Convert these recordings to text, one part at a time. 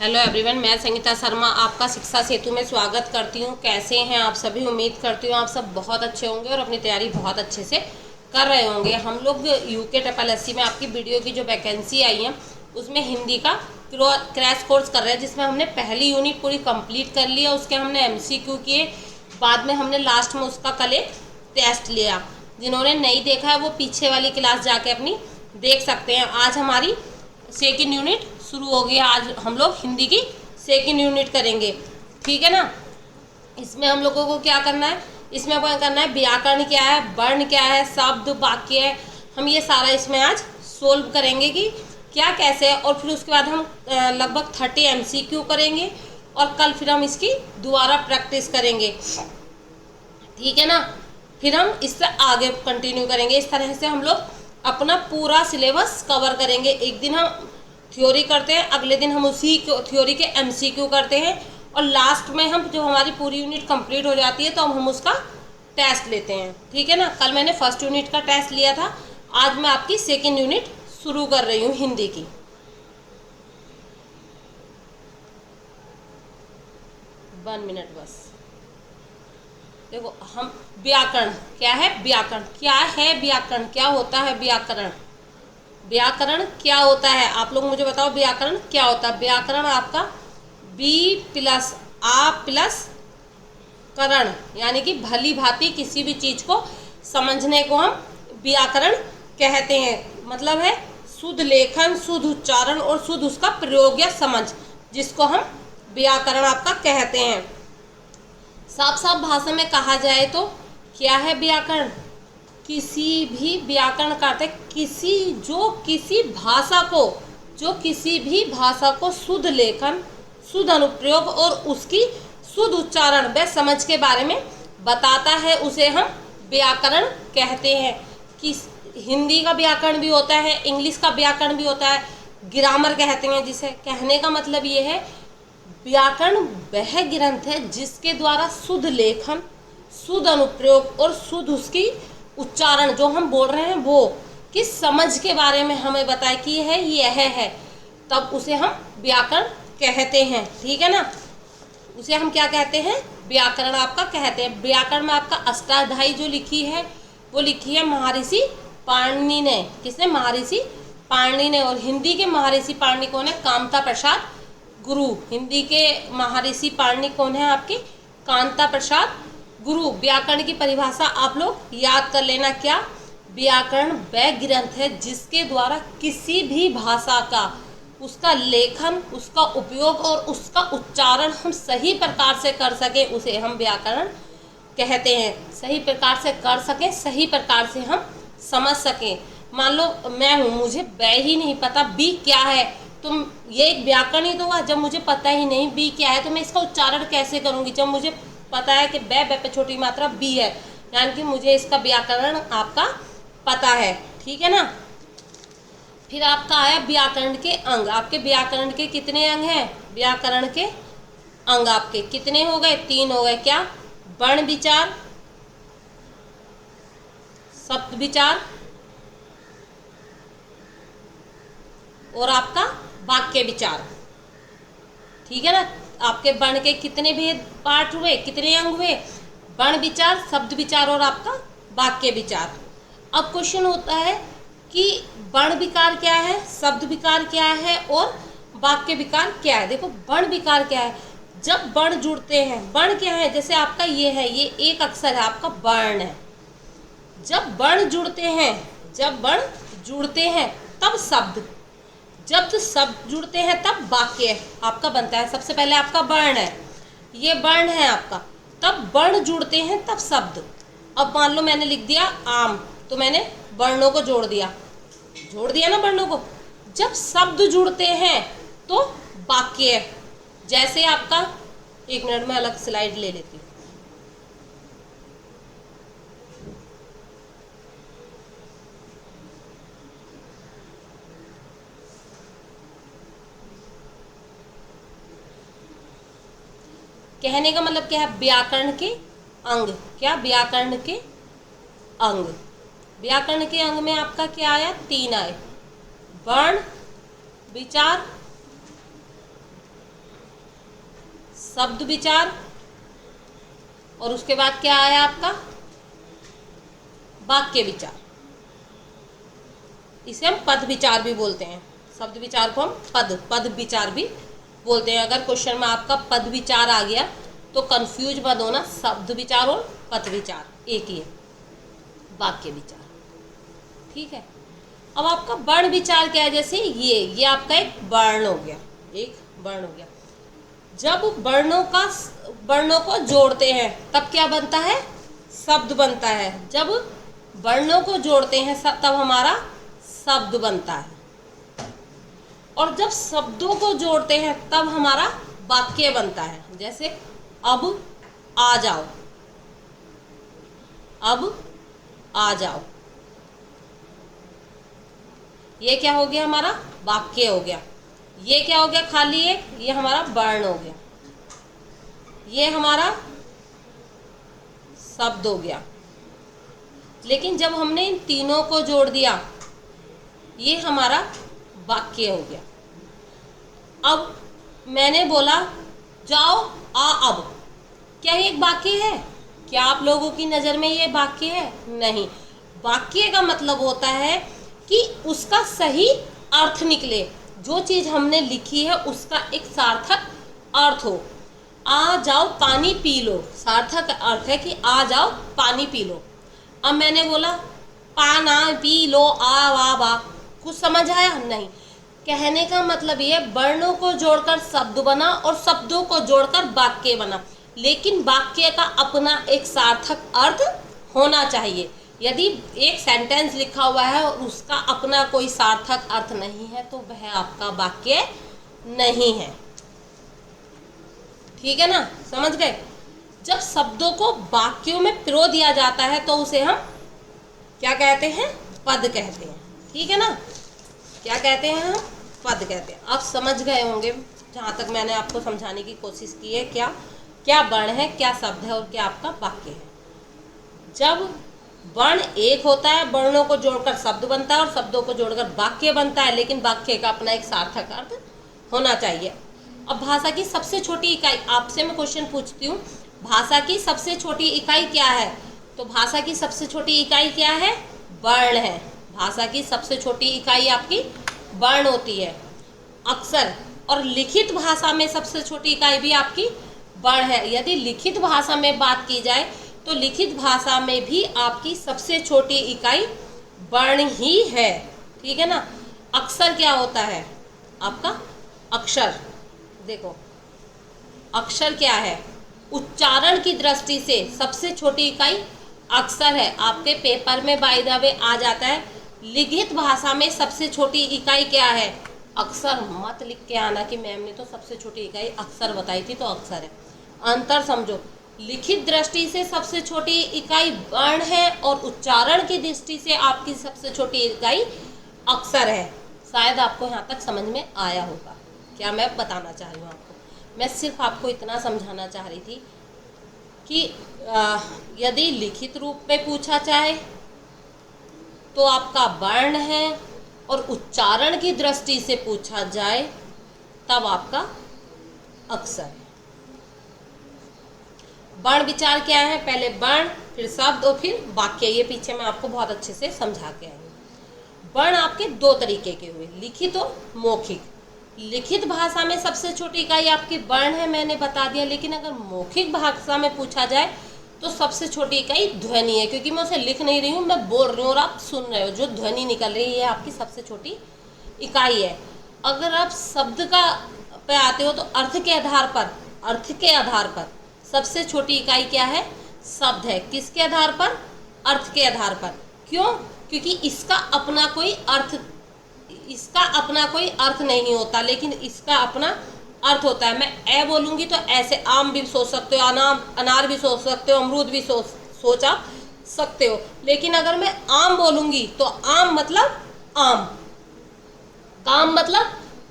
Hello everyone, मैं संगीता शर्मा आपका शिक्षा सेतु में स्वागत करती हूँ। कैसे हैं आप सभी? उम्मीद करती हूँ आप सब बहुत अच्छे होंगे और अपनी तैयारी बहुत अच्छे से कर रहे होंगे। हम लोग यूके SSS में आपकी वीडियो की जो वैकेंसी आई है उसमें हिंदी का क्रैश कोर्स कर रहे हैं, जिसमें हमने पहली यूनिट पूरी कंप्लीट कर ली है। उसके हमने MCQ किए, बाद में हमने लास्ट में उसका कल एक टेस्ट लिया। जिन्होंने नहीं देखा है वो पीछे वाली क्लास जाके अपनी देख सकते हैं। आज हमारी सेकेंड यूनिट शुरू हो गई। आज हम लोग हिंदी की सेकेंड यूनिट करेंगे, ठीक है ना। इसमें हम लोगों को क्या करना है, इसमें क्या करना है, व्याकरण क्या है, वर्ण क्या है, शब्द वाक्य है, हम ये सारा इसमें आज सोल्व करेंगे कि क्या कैसे है। और फिर उसके बाद हम लगभग 30 MCQ करेंगे और कल फिर हम इसकी दोबारा प्रैक्टिस करेंगे, ठीक है ना। फिर हम इससे आगे कंटिन्यू करेंगे। इस तरह से हम लोग अपना पूरा सिलेबस कवर करेंगे। एक दिन हम थ्योरी करते हैं, अगले दिन हम उसी थ्योरी के MCQ करते हैं और लास्ट में हम जो हमारी पूरी यूनिट कंप्लीट हो जाती है तो हम उसका टेस्ट लेते हैं, ठीक है ना। कल मैंने फर्स्ट यूनिट का टेस्ट लिया था, आज मैं आपकी सेकेंड यूनिट शुरू कर रही हूँ हिंदी की। 1 मिनट बस। देखो, हम व्याकरण क्या है, व्याकरण क्या है, व्याकरण क्या होता है, व्याकरण व्याकरण क्या होता है, आप लोग मुझे बताओ व्याकरण क्या होता है। व्याकरण आपका बी प्लस आ प्लस करण, यानी कि भली भांति किसी भी चीज को समझने को हम व्याकरण कहते हैं। मतलब है शुद्ध लेखन, शुद्ध उच्चारण और शुद्ध उसका प्रयोग या समझ, जिसको हम व्याकरण आपका कहते हैं। साफ साफ भाषा में कहा जाए तो क्या है व्याकरण? किसी भी व्याकरण का अर्थ है किसी भी भाषा को शुद्ध लेखन, शुद्ध अनुप्रयोग और उसकी शुद्ध उच्चारण व समझ के बारे में बताता है, उसे हम व्याकरण कहते हैं। कि हिंदी का व्याकरण भी होता है, इंग्लिश का व्याकरण भी होता है, ग्रामर कहते हैं जिसे। कहने का मतलब ये है व्याकरण वह ग्रंथ है जिसके द्वारा शुद्ध लेखन, शुद्ध अनुप्रयोग और शुद्ध उसकी उच्चारण जो हम बोल रहे हैं वो किस समझ के बारे में हमें बताए कि यह है, तब उसे हम व्याकरण कहते हैं, ठीक है ना। उसे हम क्या कहते हैं? व्याकरण आपका कहते हैं। व्याकरण में आपका अष्टाध्यायी जो लिखी है वो लिखी है महर्षि पाणिनि ने। किसने? महर्षि पाणिनि ने। और हिंदी के महर्षि पाणिनि कौन है? कामता प्रसाद गुरु। हिंदी के महर्षि पाणिनि कौन है आपके? कांता प्रसाद गुरु। व्याकरण की परिभाषा आप लोग याद कर लेना। क्या? व्याकरण वह ग्रंथ है जिसके द्वारा किसी भी भाषा का उसका लेखन, उसका उपयोग और उसका उच्चारण हम सही प्रकार से कर सके, उसे हम व्याकरण कहते हैं। सही प्रकार से कर सकें, सही प्रकार से हम समझ सकें। मान लो मैं हूँ, मुझे ब ही नहीं पता बी क्या है, तो ये एक व्याकरण ही तो हुआ। जब मुझे पता ही नहीं बी क्या है तो मैं इसका उच्चारण कैसे करूँगी? जब मुझे पता है कि ब पे छोटी मात्रा बी है, यानी कि मुझे इसका व्याकरण आपका पता है, ठीक है ना। फिर आपका आया व्याकरण के अंग। आपके व्याकरण के कितने अंग हैं? व्याकरण के अंग आपके कितने हो गए? 3 हो गए। क्या? वर्ण विचार, शब्द विचार और आपका वाक्य विचार, ठीक है ना। आपके वर्ण के कितने भेद पार्ट हुए, कितने अंग हुए? वर्ण विचार, शब्द विचार और आपका वाक्य विचार। अब क्वेश्चन होता है कि वर्ण विकार क्या है, शब्द विकार क्या है और वाक्य विकार क्या है। देखो, वर्ण विकार क्या है? जब वर्ण जुड़ते हैं, वर्ण क्या है? जैसे आपका ये है, ये एक अक्षर है, आपका वर्ण है। जब वर्ण जुड़ते हैं तब शब्द, जब तो शब्द जुड़ते हैं तब वाक्य आपका बनता है। सबसे पहले आपका वर्ण है, ये वर्ण है आपका, तब वर्ण जुड़ते हैं तब शब्द। अब मान लो मैंने लिख दिया आम, तो मैंने वर्णों को जोड़ दिया ना वर्णों को। जब शब्द जुड़ते हैं तो वाक्य। जैसे आपका, 1 मिनट में अलग स्लाइड ले लेती हूँ। कहने का मतलब क्या है? व्याकरण के अंग। क्या? व्याकरण के अंग। व्याकरण के अंग में आपका क्या आया? 3 आए। वर्ण विचार शब्द विचार, और उसके बाद क्या आया आपका वाक्य विचार। इसे हम पद विचार भी बोलते हैं। शब्द विचार को हम पद विचार भी बोलते हैं। अगर क्वेश्चन में आपका पद विचार आ गया तो कंफ्यूज मत होना, शब्द विचार और पद विचार एक ही है, वाक्य विचार। ठीक है। अब आपका वर्ण विचार क्या है, जैसे ये आपका एक वर्ण हो गया, एक वर्ण हो गया। जब वर्णों को जोड़ते हैं तब क्या बनता है, शब्द बनता है। जब वर्णों को जोड़ते हैं तब हमारा शब्द बनता है, और जब शब्दों को जोड़ते हैं तब हमारा वाक्य बनता है। जैसे अब आ जाओ, अब आ जाओ, ये क्या हो गया, हमारा वाक्य हो गया। ये क्या हो गया, खाली एक, ये हमारा वर्ण हो गया, ये हमारा शब्द हो गया। लेकिन जब हमने इन तीनों को जोड़ दिया, ये हमारा वाक्य हो गया। अब मैंने बोला जाओ आ अब, क्या ये एक वाक्य है? क्या आप लोगों की नज़र में ये वाक्य है? नहीं। वाक्य का मतलब होता है कि उसका सही अर्थ निकले, जो चीज़ हमने लिखी है उसका एक सार्थक अर्थ हो। आ जाओ पानी पी लो, सार्थक अर्थ है कि आ जाओ पानी पी लो। अब मैंने बोला पाना पी लो आ वा बा, कुछ समझ आया? नहीं। कहने का मतलब ये वर्णों को जोड़कर शब्द बना और शब्दों को जोड़कर वाक्य बना, लेकिन वाक्य का अपना एक सार्थक अर्थ होना चाहिए। यदि एक सेंटेंस लिखा हुआ है और उसका अपना कोई सार्थक अर्थ नहीं है तो वह आपका वाक्य नहीं है। ठीक है ना, समझ गए? जब शब्दों को वाक्यों में पिरो दिया जाता है तो उसे हम क्या कहते हैं, पद कहते हैं। ठीक है ना, क्या कहते हैं हम, पद कहते हैं। आप समझ गए होंगे जहाँ तक मैंने आपको समझाने की कोशिश की है, क्या क्या वर्ण है, क्या शब्द है और क्या आपका वाक्य है। जब वर्ण एक होता है, वर्णों को जोड़कर शब्द बनता है और शब्दों को जोड़कर वाक्य बनता है, लेकिन वाक्य का अपना एक सार्थक अर्थ होना चाहिए। अब भाषा की सबसे छोटी इकाई, आपसे मैं क्वेश्चन पूछती हूँ, भाषा की सबसे छोटी इकाई क्या है? तो भाषा की सबसे छोटी इकाई क्या है, वर्ण है। भाषा की सबसे छोटी इकाई आपकी वर्ण होती है, अक्षर। और लिखित भाषा में सबसे छोटी इकाई भी आपकी वर्ण है। यदि लिखित भाषा में बात की जाए तो लिखित भाषा में भी आपकी सबसे छोटी इकाई वर्ण ही है। ठीक है ना। अक्षर क्या होता है आपका, अक्षर देखो, अक्षर क्या है, उच्चारण की दृष्टि से सबसे छोटी इकाई अक्षर है। आपके पेपर में बाय द वे आ जाता है, लिखित भाषा में सबसे छोटी इकाई क्या है, अक्षर। मत लिख के आना कि मैम ने तो सबसे छोटी इकाई अक्षर बताई थी तो अक्षर है। अंतर समझो, लिखित दृष्टि से सबसे छोटी इकाई वर्ण है और उच्चारण की दृष्टि से आपकी सबसे छोटी इकाई अक्षर है। शायद आपको यहाँ तक समझ में आया होगा क्या मैं बताना चाह रही हूँ आपको। मैं सिर्फ आपको इतना समझाना चाह रही थी कि यदि लिखित रूप में पूछा जाए तो आपका वर्ण है, और उच्चारण की दृष्टि से पूछा जाए तब आपका अक्षर है। वर्ण विचार क्या है, पहले वर्ण, फिर शब्द और फिर वाक्य। ये पीछे मैं आपको बहुत अच्छे से समझा के आई हूँ। वर्ण आपके दो तरीके के हुए, लिखित और मौखिक। लिखित भाषा में सबसे छोटी इकाई आपकी वर्ण है, मैंने बता दिया। लेकिन अगर मौखिक भाषा में पूछा जाए तो सबसे छोटी इकाई ध्वनि है, क्योंकि मैं उसे लिख नहीं रही हूँ, मैं बोल रही हूँ और आप सुन रहे हो। जो ध्वनि निकल रही है आपकी सबसे छोटी इकाई है। अगर आप शब्द का पे आते हो तो अर्थ के आधार पर सबसे छोटी इकाई क्या है, शब्द है। किसके आधार पर, अर्थ के आधार पर। क्यों? क्योंकि इसका अपना कोई अर्थ नहीं होता, लेकिन इसका अपना अर्थ होता है। मैं ए बोलूँगी तो ऐसे आम भी सोच सकते हो, अनार भी सोच सकते हो, अमरूद भी सोचा सकते हो। लेकिन अगर मैं आम बोलूँगी तो आम मतलब आम, काम मतलब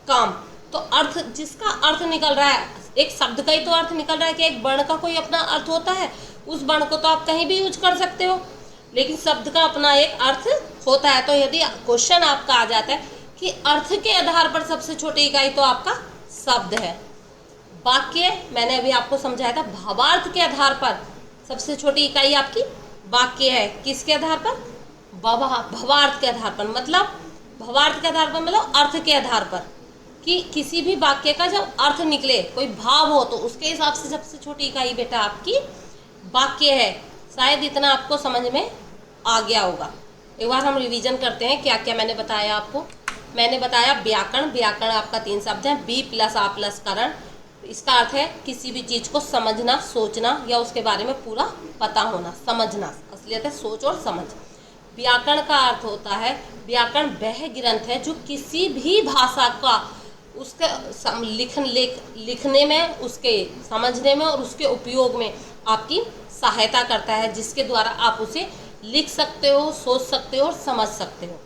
काम। तो अर्थ, जिसका अर्थ निकल रहा है, एक शब्द का ही तो अर्थ निकल रहा है कि एक वर्ण का कोई अपना अर्थ होता है। उस वर्ण को तो आप कहीं भी यूज कर सकते हो, लेकिन शब्द का अपना एक अर्थ होता है। तो यदि क्वेश्चन आपका आ जाता है कि अर्थ के आधार पर सबसे छोटी इकाई, तो आपका शब्द है। वाक्य मैंने अभी आपको समझाया था, भावार्थ के आधार पर सबसे छोटी इकाई आपकी वाक्य है। किसके आधार पर? भावार्थ के आधार पर, मतलब भावार्थ के आधार पर मतलब अर्थ के आधार पर, कि किसी भी वाक्य का जब अर्थ निकले, कोई भाव हो, तो उसके हिसाब से सबसे छोटी इकाई बेटा आपकी वाक्य है। शायद इतना आपको समझ में आ गया होगा। एक बार हम रिवीजन करते हैं क्या क्या मैंने बताया आपको। मैंने बताया व्याकरण, व्याकरण आपका 3 शब्द है, बी प्लस आ प्लस करण। इसका अर्थ है किसी भी चीज़ को समझना, सोचना या उसके बारे में पूरा पता होना, समझना, असलियत है सोच और समझ। व्याकरण का अर्थ होता है, व्याकरण वह ग्रंथ है जो किसी भी भाषा का उसके लिखने में, उसके समझने में और उसके उपयोग में आपकी सहायता करता है, जिसके द्वारा आप उसे लिख सकते हो, सोच सकते हो और समझ सकते हो।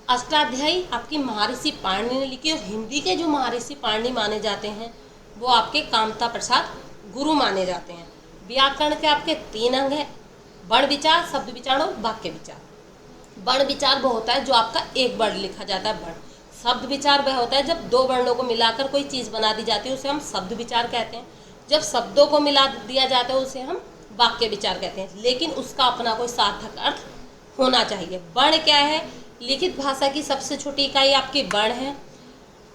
अष्टाध्यायी आपकी महर्षि पाणिनि ने लिखी, और हिंदी के जो महर्षि पाणिनि माने जाते हैं वो आपके कामता प्रसाद गुरु माने जाते हैं। व्याकरण के आपके 3 अंग हैं, वर्ण विचार, शब्द विचार और वाक्य विचार। वर्ण विचार वो होता है जो आपका एक वर्ण लिखा जाता है वर्ण। शब्द विचार वह होता है जब 2 वर्णों को मिलाकर कोई चीज़ बना दी जाती है, उसे हम शब्द विचार कहते हैं। जब शब्दों को मिला दिया जाता है उसे हम वाक्य विचार कहते हैं, लेकिन उसका अपना कोई सार्थक अर्थ होना चाहिए। वर्ण क्या है? लिखित भाषा की सबसे छोटी इकाई आपकी वर्ण है।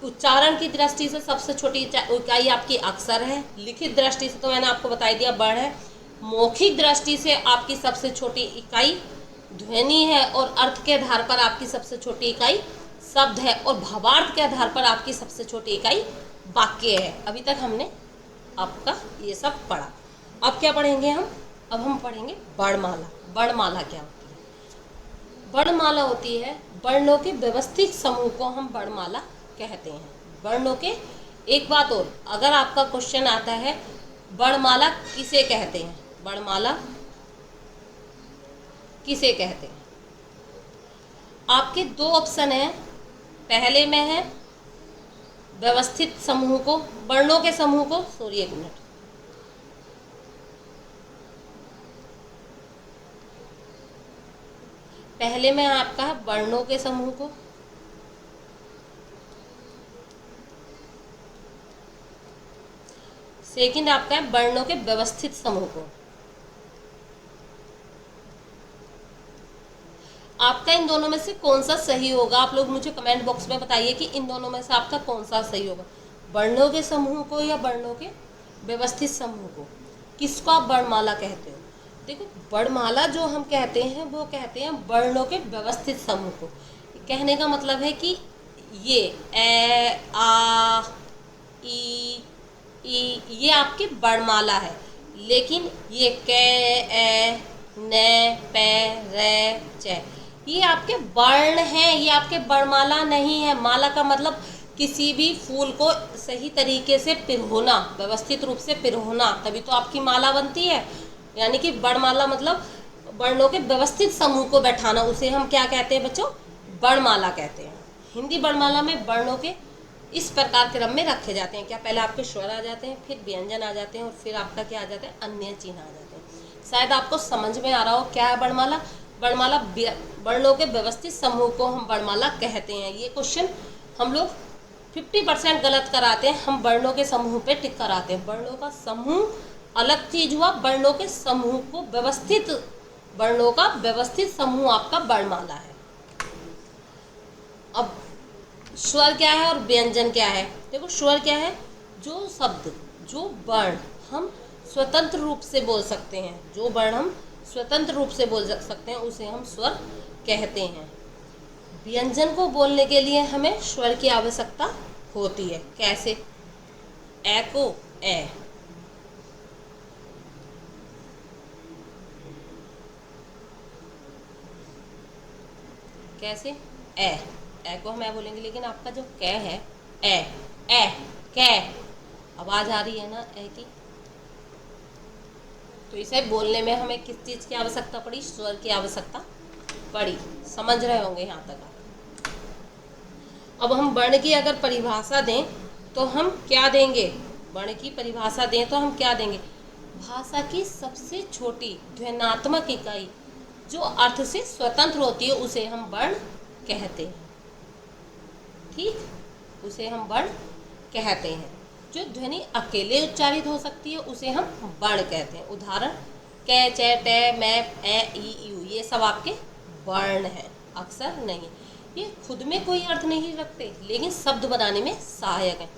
उच्चारण की दृष्टि से सबसे छोटी इकाई आपकी अक्षर है। लिखित दृष्टि से तो मैंने आपको बता दिया वर्ण है। मौखिक दृष्टि से आपकी सबसे छोटी इकाई ध्वनि है, और अर्थ के आधार पर आपकी सबसे छोटी इकाई शब्द है, और भावार्थ के आधार पर आपकी सबसे छोटी इकाई वाक्य है। अभी तक हमने आपका ये सब पढ़ा। अब क्या पढ़ेंगे हम? अब हम पढ़ेंगे वर्णमाला। वर्णमाला क्या होती है? वर्णमाला होती है वर्णों के व्यवस्थित समूह को हम वर्णमाला कहते हैं। वर्णों के, एक बात और, अगर आपका क्वेश्चन आता है वर्णमाला किसे कहते हैं, वर्णमाला किसे कहते हैं, आपके 2 ऑप्शन हैं। पहले में है व्यवस्थित समूह को, वर्णों के समूह को, सॉरी एक मिनट, पहले में आपका है वर्णों के समूह को, सेकंड आपका है वर्णों के व्यवस्थित समूह को। आपका इन दोनों में से कौन सा सही होगा? आप लोग मुझे कमेंट बॉक्स में बताइए कि इन दोनों में से आपका कौन सा सही होगा, वर्णों के समूह को या वर्णों के व्यवस्थित समूह को। किसको आप वर्णमाला कहते हो? देखो, वर्णमाला जो हम कहते हैं वो कहते हैं वर्णों के व्यवस्थित समूह को। कहने का मतलब है कि ये ए, आ, ई, ये आपकी वर्णमाला है, लेकिन ये क, ए, न, पे, रे, च, ये आपके वर्ण हैं, ये आपके वर्णमाला नहीं है। माला का मतलब किसी भी फूल को सही तरीके से पिरोना, व्यवस्थित रूप से पिरोना, तभी तो आपकी माला बनती है। यानी कि वर्णमाला मतलब वर्णों के व्यवस्थित समूह को बैठाना, उसे हम क्या कहते हैं बच्चों? वर्णमाला कहते हैं। हिंदी वर्णमाला में वर्णों के इस प्रकार क्रम में रखे जाते हैं। क्या पहले आपके स्वर आ जाते हैं, फिर व्यंजन आ जाते हैं, और फिर आपका क्या आ जाता है? अन्य चिन्ह आ जाते हैं। शायद आपको समझ में आ रहा हो क्या है वर्णमाला। वर्णमाला वर्णों के व्यवस्थित समूह को हम वर्णमाला कहते हैं। ये क्वेश्चन हम लोग 50% गलत कराते हैं, हम वर्णों के समूह पे टिक कराते हैं। वर्णों का समूह अलग चीज हुआ, वर्णों के समूह को व्यवस्थित, वर्णों का व्यवस्थित समूह आपका वर्णमाला है। अब स्वर क्या है और व्यंजन क्या है? देखो, स्वर क्या है? जो शब्द, जो वर्ण हम स्वतंत्र रूप से बोल सकते हैं, जो वर्ण हम स्वतंत्र रूप से बोल सकते हैं, उसे हम स्वर कहते हैं। व्यंजन को बोलने के लिए हमें स्वर की आवश्यकता होती है। कैसे? ए को ए, कैसे? ए को हम ए बोलेंगे, लेकिन आपका जो कै है, ए कै, आवाज आ रही है ना ए की, तो इसे बोलने में हमें किस चीज़ की आवश्यकता पड़ी? स्वर की आवश्यकता पड़ी। समझ रहे होंगे यहाँ तक आप। अब हम वर्ण की अगर परिभाषा दें तो हम क्या देंगे? वर्ण की परिभाषा दें तो हम क्या देंगे? भाषा की सबसे छोटी ध्वन्यात्मक इकाई जो अर्थ से स्वतंत्र होती है उसे हम वर्ण कहते हैं। ठीक, उसे हम वर्ण कहते हैं। जो ध्वनि अकेले उच्चारित हो सकती है उसे हम वर्ण कहते हैं। उदाहरण कै चे टे मै ए ई यू, ये सब आपके वर्ण हैं, अक्षर नहीं। ये खुद में कोई अर्थ नहीं रखते लेकिन शब्द बनाने में सहायक है।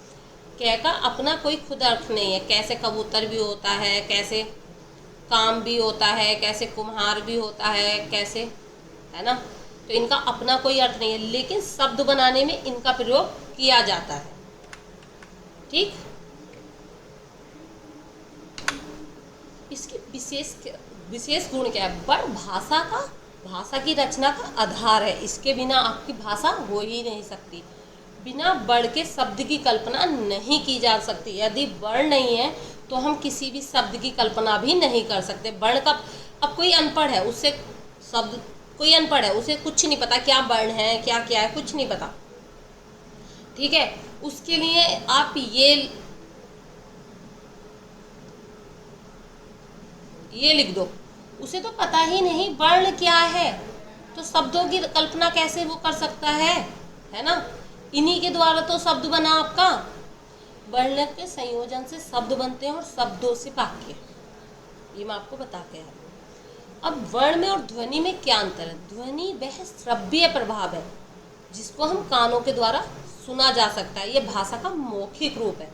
कै का अपना कोई खुद अर्थ नहीं है, कैसे कबूतर भी होता है, कैसे काम भी होता है, कैसे कुम्हार भी होता है, कैसे, है ना। तो इनका अपना कोई अर्थ नहीं है लेकिन शब्द बनाने में इनका प्रयोग किया जाता है। ठीक, इसकी विशेष गुण क्या है? वर्ण भाषा की रचना का आधार है। इसके बिना आपकी भाषा हो ही नहीं सकती। बिना वर्ण के शब्द की कल्पना नहीं की जा सकती। यदि वर्ण नहीं है तो हम किसी भी शब्द की कल्पना भी नहीं कर सकते। वर्ण का, अब कोई अनपढ़ है, उससे शब्द, कोई अनपढ़ है उसे कुछ नहीं पता क्या वर्ण है, क्या क्या है, कुछ नहीं पता। ठीक है, उसके लिए आप ये लिख दो, उसे तो पता ही नहीं वर्ण क्या है, तो शब्दों की कल्पना कैसे वो कर सकता है ना। इन्हीं के द्वारा तो शब्द बना आपका। वर्ण के संयोजन से शब्द बनते हैं और शब्दों से वाक्य। ये मैं आपको बता के आया। अब वर्ण में और ध्वनि में क्या अंतर है? ध्वनि वह श्रव्य प्रभाव है जिसको हम कानों के द्वारा सुना जा सकता है। ये भाषा का मौखिक रूप है।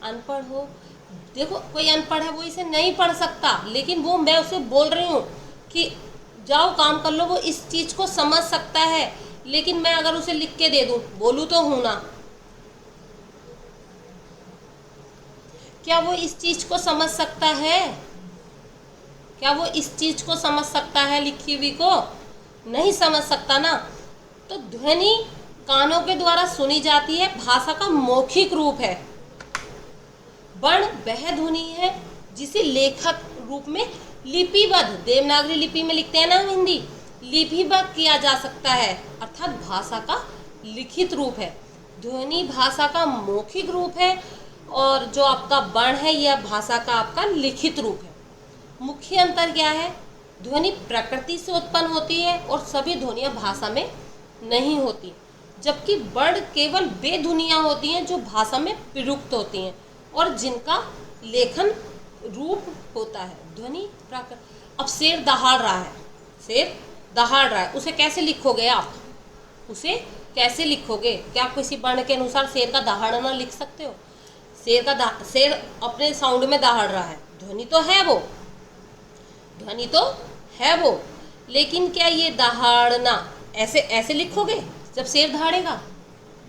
अनपढ़ हो, देखो कोई अनपढ़ है वो इसे नहीं पढ़ सकता, लेकिन वो, मैं उसे बोल रही हूँ कि जाओ काम कर लो, वो इस चीज़ को समझ सकता है। लेकिन मैं अगर उसे लिख के दे दूँ, बोलूँ तो हूँ ना, क्या वो इस चीज़ को समझ सकता है? क्या वो इस चीज़ को समझ सकता है? लिखी हुई को नहीं समझ सकता ना। तो ध्वनि कानों के द्वारा सुनी जाती है, भाषा का मौखिक रूप है। वर्ण वह ध्वनि है जिसे लेखक रूप में लिपिबद्ध, देवनागरी लिपि में लिखते हैं ना हिंदी, लिपिबद्ध किया जा सकता है, अर्थात भाषा का लिखित रूप है। ध्वनि भाषा का मौखिक रूप है और जो आपका वर्ण है यह भाषा का आपका लिखित रूप है। मुख्य अंतर क्या है? ध्वनि प्रकृति से उत्पन्न होती है और सभी ध्वनियाँ भाषा में नहीं होती, जबकि वर्ण केवल वे ध्वनियाँ होती हैं जो भाषा में प्रयुक्त होती हैं और जिनका लेखन रूप होता है। ध्वनि प्राकृत, अब शेर दहाड़ रहा है, शेर दहाड़ रहा है, उसे कैसे लिखोगे आप? उसे कैसे लिखोगे? क्या किसी वर्ण के अनुसार शेर का दहाड़ना लिख सकते हो? शेर अपने साउंड में दहाड़ रहा है, ध्वनि तो है वो, ध्वनि तो है वो, लेकिन क्या ये दहाड़ना ऐसे लिखोगे जब शेर दहाड़ेगा?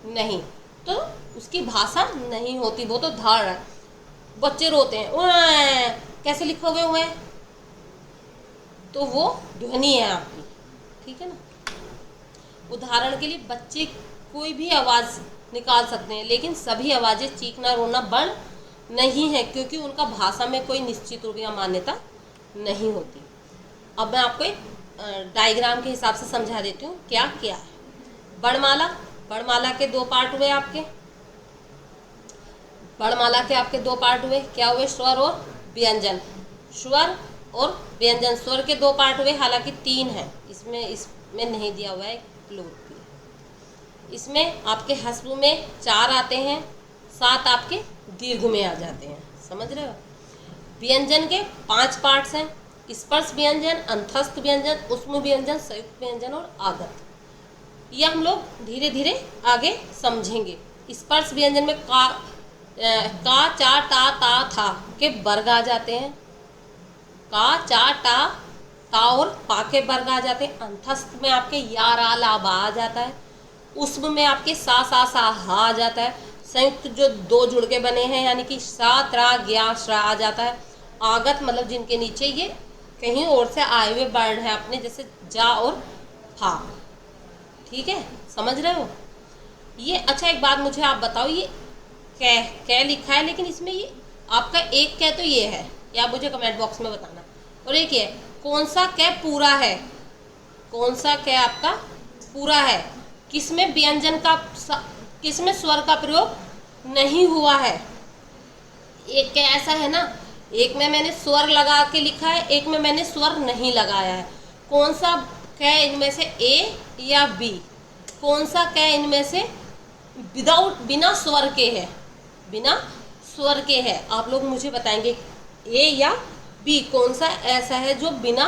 नहीं, तो उसकी भाषा नहीं होती, वो तो दहाड़ रहा है। बच्चे रोते हैं, उए, कैसे लिखोगे उए? तो वो ध्वनि है आपकी। ठीक है ना। उदाहरण के लिए बच्चे कोई भी आवाज़ निकाल सकते हैं, लेकिन सभी आवाज़ें चीखना रोना वर्ण नहीं है, क्योंकि उनका भाषा में कोई निश्चित रूप या मान्यता नहीं होती। अब मैं आपको एक डायग्राम के हिसाब से समझा देती हूँ क्या क्या है। वर्णमाला के दो पार्ट हुए आपके। वर्णमाला के आपके दो पार्ट हुए, क्या हुए? स्वर और व्यंजन। स्वर और व्यंजन, स्वर के दो पार्ट हुए, हालांकि तीन हैं, इसमें नहीं दिया हुआ है क्लू। इसमें आपके हस्व में 4 आते हैं, 7 आपके दीर्घ में आ जाते हैं, समझ रहे हो। व्यंजन के 5 पार्ट्स हैं, स्पर्श व्यंजन, अंतस्थ व्यंजन, ऊष्म व्यंजन, संयुक्त व्यंजन और आगत। ये हम लोग धीरे धीरे आगे समझेंगे। स्पर्श व्यंजन में का, चा, टा, ता, था के वर्ग आ जाते हैं। का, चा, ता और पा के वर्ग आ जाते हैं। अंतस्थ में आपके या, रा, ला, बा आ जाता है। ऊष्म में आपके सा, हा आ जाता है। संयुक्त जो 2 जुड़ के बने हैं, यानी कि सा, त्रा, ज्ञा, श्रा आ जाता है। आगत मतलब जिनके नीचे ये कहीं और से आए हुए वर्ण है अपने, जैसे जा और फा। ठीक है, समझ रहे हो ये? अच्छा, एक बात मुझे आप बताओ, ये कै लिखा है, लेकिन इसमें ये आपका एक कै तो ये है, या मुझे कमेंट बॉक्स में बताना। और एक ये कौन सा कै पूरा है? कौन सा कै आपका पूरा है? किसमें व्यंजन का, किसमें स्वर का प्रयोग नहीं हुआ है? एक कै ऐसा है ना, एक में मैंने स्वर लगा के लिखा है, एक में मैंने स्वर नहीं लगाया है। कौन सा कै इनमें से ए या बी? कौन सा कै इनमें से बिना स्वर के है? बिना स्वर के हैं, आप लोग मुझे बताएंगे ए या बी, कौन सा ऐसा है जो बिना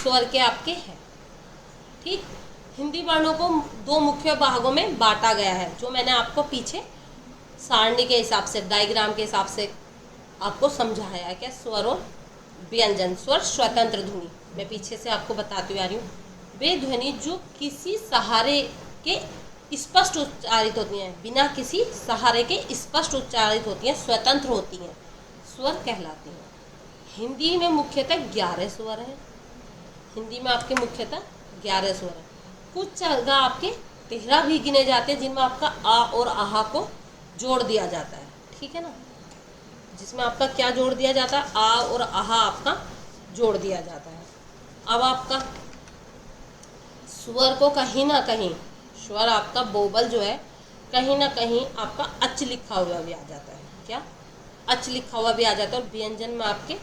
स्वर के आपके है। ठीक, हिंदी वर्णों को दो मुख्य भागों में बांटा गया है, जो मैंने आपको पीछे सारणी के हिसाब से, डायग्राम के हिसाब से आपको समझाया है। क्या, स्वर और व्यंजन। स्वर स्वतंत्र ध्वनि, मैं पीछे से आपको बताती हुई आ रही हूँ, वे ध्वनि जो किसी सहारे के स्पष्ट उच्चारित होती हैं, बिना किसी सहारे के स्पष्ट उच्चारित होती हैं, स्वतंत्र होती हैं, स्वर कहलाती हैं। हिंदी में मुख्यतः 11 स्वर हैं। हिंदी में आपके मुख्यतः 11 स्वर हैं। कुछ जगह आपके 13 भी गिने जाते हैं, जिनमें आपका आ और आहा को जोड़ दिया जाता है। ठीक है ना, जिसमें आपका क्या जोड़ दिया जाता है, आ और आहा आपका जोड़ दिया जाता है। अब आपका स्वर को कहीं ना कहीं, स्वर आपका बोबल जो है, कहीं ना कहीं आपका अच लिखा हुआ भी आ जाता है। क्या, अच लिखा हुआ भी आ जाता है, और व्यंजन में आपके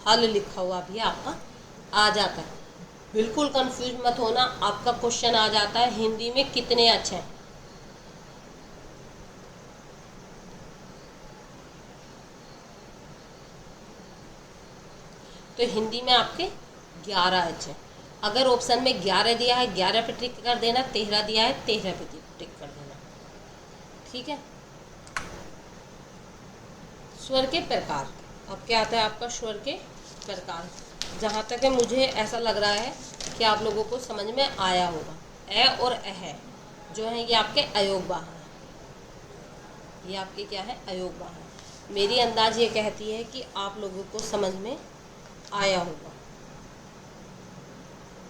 हल लिखा हुआ भी आपका आ जाता है। बिल्कुल कंफ्यूज मत होना, आपका क्वेश्चन आ जाता है हिंदी में कितने अच हैं। तो हिंदी में आपके 11 अच हैं। अगर ऑप्शन में 11 दिया है, 11 पे टिक कर देना, 13 दिया है, 13 पे टिक कर देना। ठीक है। स्वर के प्रकार, अब क्या आता है आपका स्वर के प्रकार। जहाँ तक है मुझे ऐसा लग रहा है कि आप लोगों को समझ में आया होगा। ए और अह जो है ये आपके अयोगवाह हैं, ये आपके क्या है, अयोगवाह हैं। मेरी अंदाज ये कहती है कि आप लोगों को समझ में आया होगा।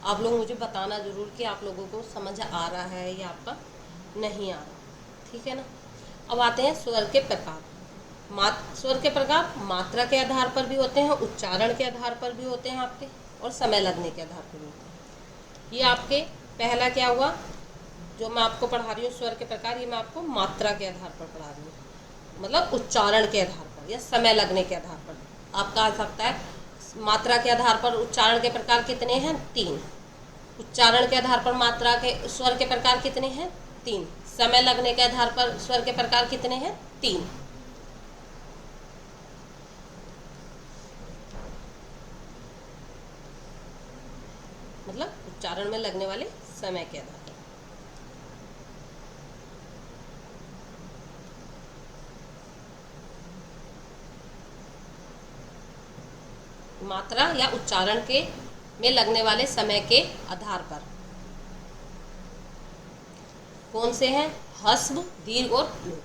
आप लोग मुझे बताना ज़रूर कि आप लोगों को समझ आ रहा है या आपका नहीं आ रहा। ठीक है ना। अब आते हैं स्वर के प्रकार। स्वर के प्रकार मात्रा के आधार पर भी होते हैं, उच्चारण के आधार पर भी होते हैं आपके, और समय लगने के आधार पर भी होते हैं। ये आपके पहला क्या हुआ जो मैं आपको पढ़ा रही हूँ स्वर के प्रकार, ये मैं आपको मात्रा के आधार पर पढ़ा रही हूँ, मतलब उच्चारण के आधार पर या समय लगने के आधार पर। आपका आ सकता है मात्रा के आधार पर उच्चारण के प्रकार कितने हैं, 3। उच्चारण के आधार पर मात्रा के स्वर के प्रकार कितने हैं, 3। समय लगने के आधार पर स्वर के प्रकार कितने हैं, 3। मतलब उच्चारण में लगने वाले समय के आधार पर। मात्रा या उच्चारण के में लगने वाले समय के आधार पर कौन से हैं, ह्रस्व, दीर्घ और लोप।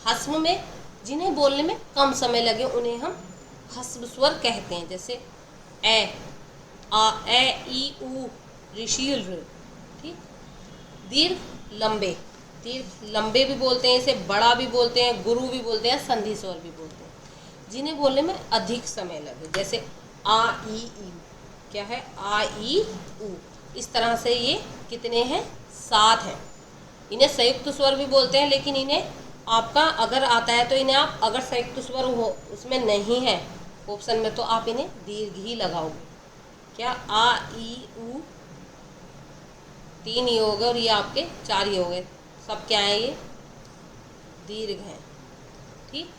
ह्रस्व में जिन्हें बोलने में कम समय लगे उन्हें हम ह्रस्व स्वर कहते हैं, जैसे ए, आ, ए, ई, उ, ऋषि, ऋ। ठीक। दीर्घ, लंबे, दीर्घ लंबे भी बोलते हैं, इसे बड़ा भी बोलते हैं, गुरु भी बोलते हैं, संधि स्वर भी बोलते हैं। जिन्हें बोलने में अधिक समय लगे, जैसे आ, ई, ऊ। क्या है, आ, ई, ऊ। इस तरह से ये कितने हैं, 7 हैं। इन्हें संयुक्त स्वर भी बोलते हैं, लेकिन इन्हें आपका अगर आता है तो इन्हें आप, अगर संयुक्त स्वर हो उसमें नहीं है ऑप्शन में, तो आप इन्हें दीर्घ ही लगाओगे। क्या, आ, ई, ऊ 3 ही हो गए, और ये आपके 4 ही हो गए। सब क्या है, ये दीर्घ हैं। ठीक।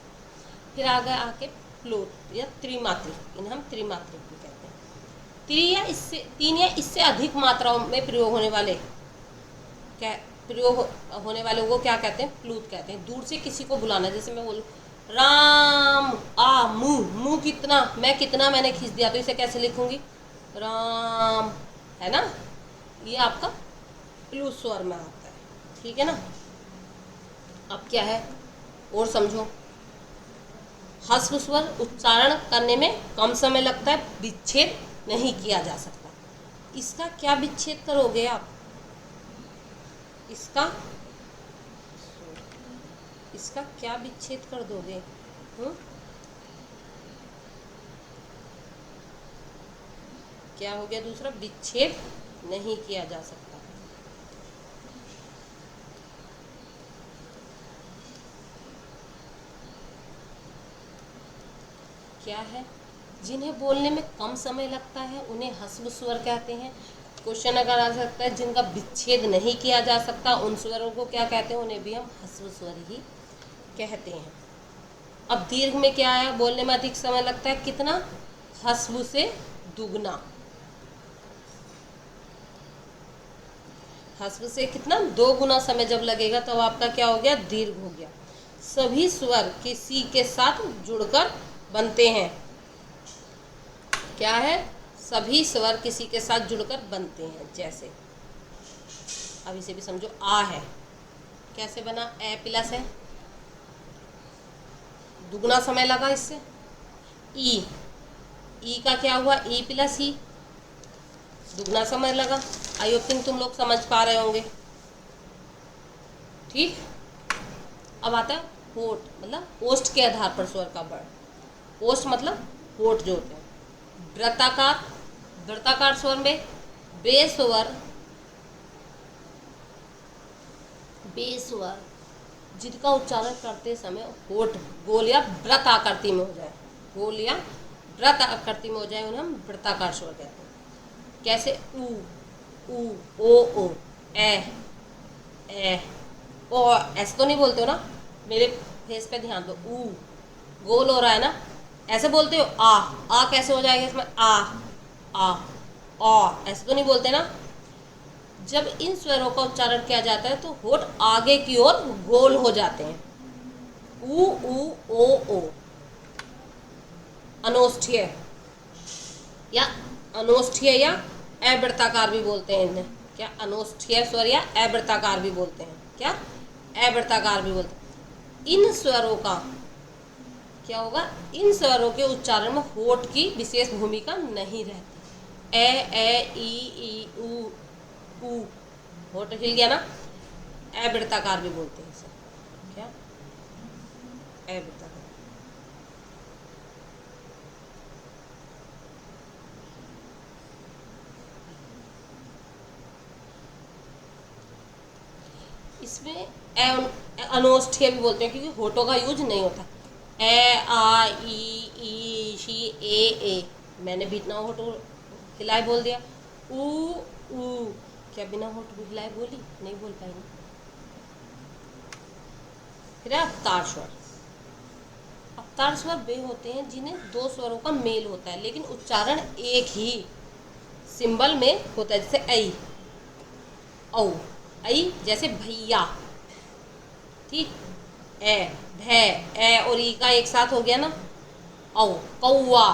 फिर आगे आके प्लुत या त्रिमात्रिक, इन्हें हम त्रिमात्रिक भी कहते हैं। 3 या इससे अधिक मात्राओं में प्रयोग होने वाले को क्या कहते हैं, प्लुत कहते हैं। दूर से किसी को बुलाना, जैसे मैं बोलूँ राम, आ, मुँह कितना, मैं कितना मैंने खींच दिया, तो इसे कैसे लिखूंगी, राम, है ना। ये आपका प्लुत स्वर में आता है। ठीक है ना। अब क्या है और समझो। ह्रस्व स्वर उच्चारण करने में कम समय लगता है, विच्छेद नहीं किया जा सकता। इसका क्या विच्छेद करोगे आप, इसका क्या विच्छेद कर दोगे, क्या हो गया दूसरा, विच्छेद नहीं किया जा सकता। क्या है, जिन्हें बोलने में कम समय लगता है उन्हें ह्रस्व स्वर कहते हैं। क्वेश्चन अगर आ सकता है जिनका विच्छेद नहीं किया जा सकता, उन स्वरों को क्या कहते हैं, उन्हें भी हम ह्रस्व स्वर ही कहते हैं। अब दीर्घ में क्या है, बोलने में अधिक समय लगता है, कितना, हस्व से दुगना, हस्व से कितना, 2 गुना समय जब लगेगा तब आपका क्या हो गया, दीर्घ हो गया। सभी स्वर किसी के साथ जुड़कर बनते हैं, क्या है, सभी स्वर किसी के साथ जुड़कर बनते हैं। जैसे अब इसे भी समझो, आ है, कैसे बना, ए प्लस है, दुगना समय लगा इससे। ई का क्या हुआ, ई प्लस ई, दुगना समय लगा। आई होप थिंक तुम लोग समझ पा रहे होंगे। ठीक, अब आता है होठ, मतलब ओष्ठ के आधार पर स्वर का वर्ण। ओष्ठ मतलब होठ जो होते हैं। वृत्ताकार, वृत्ताकार स्वर में बेस्वर, बेस्वर जिनका उच्चारण करते समय होठ गोल या वृत्त आकृति में हो जाए, गोल या वृत्त आकृति में हो जाए, उन्हें हम वृत्ताकार स्वर कहते हैं। कैसे, ऊ, ओ, ए, ओ, ऐसे तो नहीं बोलते हो ना, मेरे फेस पे ध्यान दो, ऊ गोल हो रहा है ना, ऐसे बोलते हो। आ कैसे हो जाएगा इसमें, आ ऐसे तो नहीं बोलते ना। जब इन स्वरों का उच्चारण किया जाता है तो होठ आगे की ओर गोल हो जाते हैं। ऊ, ओ, अनोष्ठीय या अनोष्ठीय या अवृत्ताकार भी बोलते हैं इन्हें, क्या, अनोष्ठीय स्वर या अवृत्ताकार भी बोलते हैं, क्या, अवृत्ताकार भी बोलते हैं। इन स्वरों का क्या होगा, इन स्वरों के उच्चारण में होठ की विशेष भूमिका नहीं रहती। ए, ई, ऊ, होठ हिल गया ना, अवृत्ताकार भी बोलते हैं इसे, क्या, अवृत्ताकार। इसमें अनोष्ठीय भी बोलते हैं क्योंकि होठों का यूज नहीं होता। ए, आ, ई, शी, ए, मैंने बिना होठ हिलाए बोल दिया। ऊ, क्या बिना होठ हिलाए बोली, नहीं बोल पाई ना। फिर अवतार स्वर, अवतार स्वर वे होते हैं जिन्हें 2 स्वरों का मेल होता है लेकिन उच्चारण एक ही सिंबल में होता है। जैसे ऐ, औ, ऐ जैसे भैया, ठीक, ए, भै, ए और ई का एक साथ हो गया ना, औ, कौवा,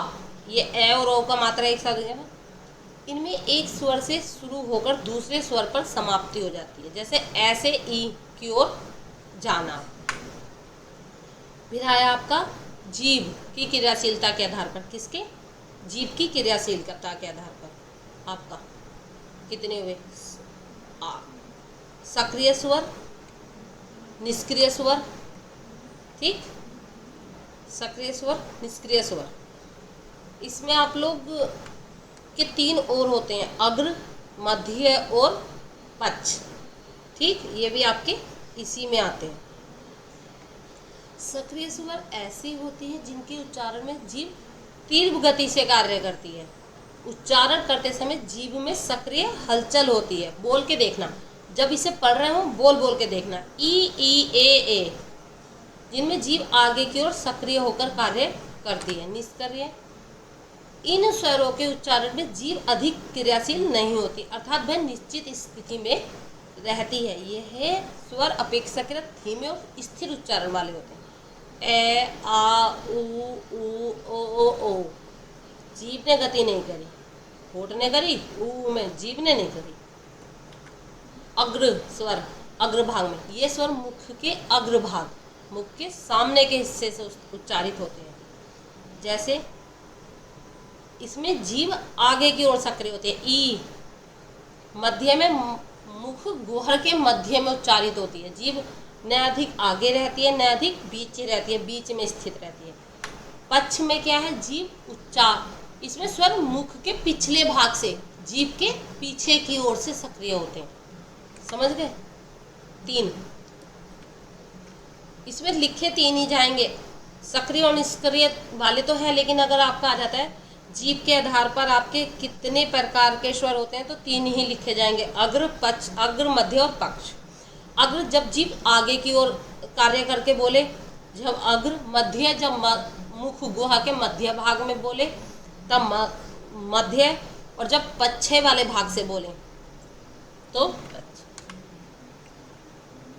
ये ए और ओ का मात्रा एक साथ हो गया ना। इनमें एक स्वर से शुरू होकर दूसरे स्वर पर समाप्ति हो जाती है। जैसे ऐसे ई की ओर जाना। फिर आया आपका जीभ की क्रियाशीलता के आधार पर, किसके, जीभ की क्रियाशीलता के आधार पर आपका कितने हुए, सक्रिय स्वर, निष्क्रिय स्वर, ठीक, सक्रिय स्वर, निष्क्रिय स्वर। इसमें आप लोग के 3 ओर होते हैं, अग्र, मध्य और पक्ष, ठीक, ये भी आपके इसी में आते हैं। सक्रिय स्वर ऐसी होती है जिनके उच्चारण में जीभ तीव्र गति से कार्य करती है। उच्चारण करते समय जीभ में सक्रिय हलचल होती है। बोल के देखना, जब इसे पढ़ रहे हो बोल के देखना, ई, ए, जिनमें जीभ आगे की ओर सक्रिय होकर कार्य करती है। निष्क्रिय, इन स्वरों के उच्चारण में जीभ अधिक क्रियाशील नहीं होती, अर्थात वह निश्चित स्थिति में रहती है। यह स्वर अपेक्षाकृत धीमे और स्थिर उच्चारण वाले होते हैं। ए, आ, ऊ, ओ, जीभ ने गति नहीं करी, होठ ने करी, ऊ में जीभ ने नहीं करी। अग्र स्वर, अग्रभाग में, ये स्वर मुख के अग्रभाग, मुख के सामने के हिस्से से उच्चारित होते हैं। जैसे इसमें जीभ आगे की ओर सक्रिय होती है। ई, मध्य में, मुख गुहर के मध्य में उच्चारित होती है। जीभ न अधिक आगे रहती है न अधिक बीच रहती है, बीच में स्थित रहती है। पक्ष में क्या है, जीभ उच्चार, इसमें स्वर मुख के पिछले भाग से जीभ के पीछे की ओर से सक्रिय होते हैं। समझ गए? 3 इसमें लिखे 3 ही जाएंगे, सक्रिय और निष्क्रिय वाले तो है, लेकिन अगर आपका आ जाता है जीभ के आधार पर आपके कितने प्रकार के स्वर होते हैं तो 3 ही लिखे जाएंगे, अग्र, पक्ष, अग्र, मध्य और पक्ष। अग्र जब जीभ आगे की ओर कार्य करके बोले जब अग्र मध्य, जब मुख गुहा के मध्य भाग में बोले तब मध्य, और जब पच्छे वाले भाग से बोले तो पच्छ।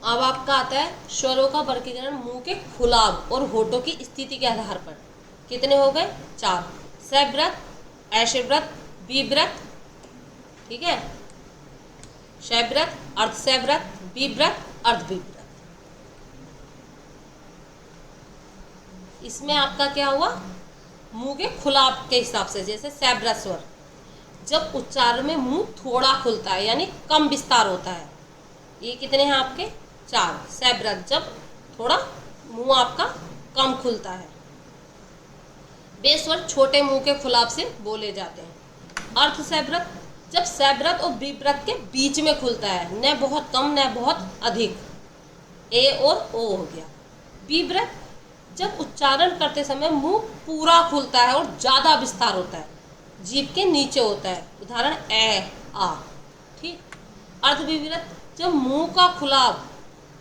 अब आपका आता है स्वरों का वर्गीकरण मुंह के खुलाव और होठों की स्थिति के आधार पर। कितने हो गए? 4। सव्रत, ऐशव्रत, विव्रत, ठीक है, सव्रत, अर्धसव्रत, विव्रत, अर्धविव्रत। इसमें आपका क्या हुआ? मुंह के खुलाव के हिसाब से, जैसे सव्रत स्वर जब उच्चारण में मुंह थोड़ा खुलता है यानी कम विस्तार होता है। ये कितने हैं आपके? 4। सव्रत जब थोड़ा मुंह आपका कम खुलता है। वे स्वर छोटे मुंह के खुलाव से बोले जाते हैं। अर्धसव्रत जब सव्रत और विव्रत के बीच में खुलता है, न बहुत कम न बहुत अधिक, ए और ओ हो गया। विव्रत जब उच्चारण करते समय मुंह पूरा खुलता है और ज्यादा विस्तार होता है, जीभ के नीचे होता है, उदाहरण ए, आ, ठीक। अर्धविव्रत जब मुंह का खुलाव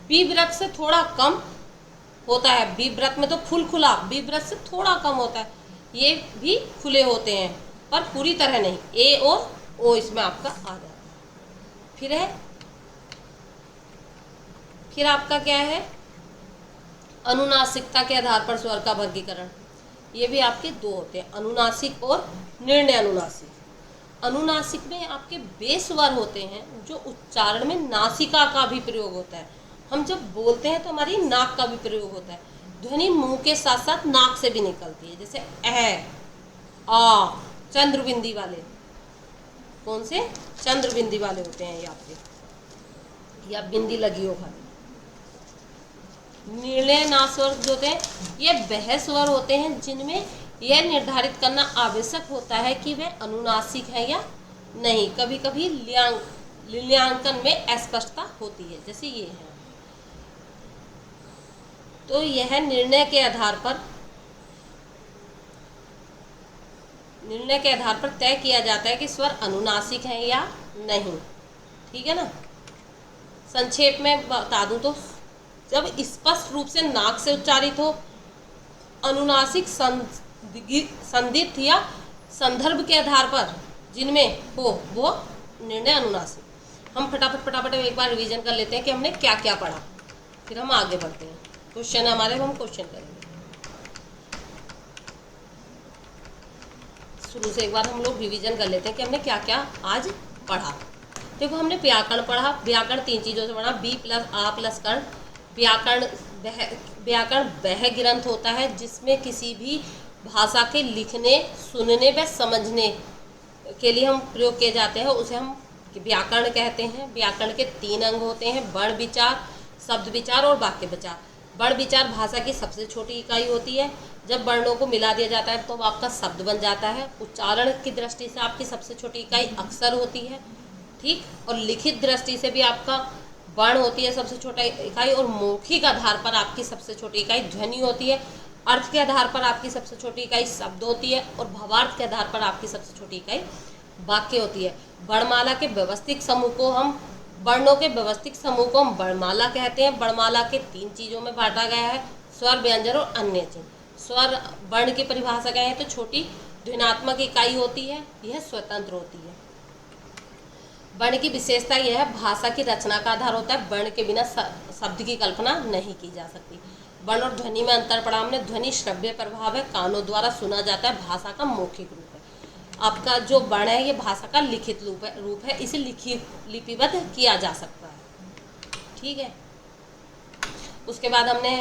विव्रत से थोड़ा कम होता है, विव्रत में तो फुल खुला, विव्रत से थोड़ा कम होता है, ये भी खुले होते हैं पर पूरी तरह नहीं, ए और ओ इसमें आपका आ जाता है। फिर आपका क्या है? अनुनासिकता के आधार पर स्वर का वर्गीकरण। ये भी आपके 2 होते हैं, अनुनासिक और निर्णय अनुनासिक। अनुनासिक में आपके वे स्वर होते हैं जो उच्चारण में नासिका का भी प्रयोग होता है। हम जब बोलते हैं तो हमारी नाक का भी प्रयोग होता है, ध्वनि मुंह के साथ साथ नाक से भी निकलती है, जैसे ए, आ, चंद्रबिंदी वाले। कौन से? चंद्रबिंदी वाले होते हैं ये आपके, या बिंदी लगी हो खाली। निर्णय नास्वर जो होते हैं ये वह स्वर होते हैं जिनमें यह निर्धारित करना आवश्यक होता है कि वे अनुनासिक है या नहीं। कभी कभी लिंगांकन में अस्पष्टता होती है, जैसे ये है। तो यह निर्णय के आधार पर तय किया जाता है कि स्वर अनुनासिक है या नहीं, ठीक है ना। संक्षेप में बता दूं तो जब स्पष्ट रूप से नाक से उच्चारित हो, अनुनासिक संदिग्ध या संदर्भ के आधार पर जिनमें हो वो निर्णय अनुनासिक। हम फटाफट एक बार रिवीजन कर लेते हैं कि हमने क्या क्या पढ़ा, फिर हम आगे बढ़ते हैं। क्वेश्चन हमारे, हम क्वेश्चन करेंगे शुरू से। एक बार हम लोग रिवीजन कर लेते हैं कि हमने क्या क्या आज पढ़ा। देखो, हमने व्याकरण पढ़ा। व्याकरण 3 चीज़ों से पढ़ा, बी प्लस आ प्लस कर्ण। व्याकरण वह ग्रंथ होता है जिसमें किसी भी भाषा के लिखने, सुनने व समझने के लिए हम प्रयोग किए जाते हैं, उसे हम व्याकरण कहते हैं। व्याकरण के 3 अंग होते हैं, वर्ण विचार, शब्द विचार और वाक्य विचार। वर्ण विचार भाषा की सबसे छोटी इकाई होती है। जब वर्णों को मिला दिया जाता है तो आपका शब्द बन जाता है। उच्चारण की दृष्टि से आपकी सबसे छोटी इकाई अक्षर होती है, ठीक। और लिखित दृष्टि से भी आपका वर्ण होती है सबसे छोटा इकाई, और मौखिक आधार पर आपकी सबसे छोटी इकाई ध्वनि होती है। अर्थ के आधार पर आपकी सबसे छोटी इकाई शब्द होती है, और भावार्थ के आधार पर आपकी सबसे छोटी इकाई वाक्य होती है। वर्णमाला के व्यवस्थित समूह को हम वर्णों के व्यवस्थित समूह को हम वर्णमाला कहते हैं। वर्णमाला के 3 चीज़ों में बांटा गया है, स्वर, व्यंजन और अन्य चिन्ह। स्वर वर्ण की परिभाषा क्या है? तो छोटी ध्वन्यात्मक इकाई होती है, यह स्वतंत्र होती है। वर्ण की विशेषता यह है, भाषा की रचना का आधार होता है। वर्ण के बिना शब्द की कल्पना नहीं की जा सकती। वर्ण और ध्वनि में अंतर पढ़ा हमने। ध्वनि श्रव्य प्रभाव है, कानों द्वारा सुना जाता है, भाषा का मौखिक रूप है। आपका जो वर्ण है ये भाषा का लिखित रूप है, इसे लिपिबद्ध किया जा सकता है, ठीक है। उसके बाद हमने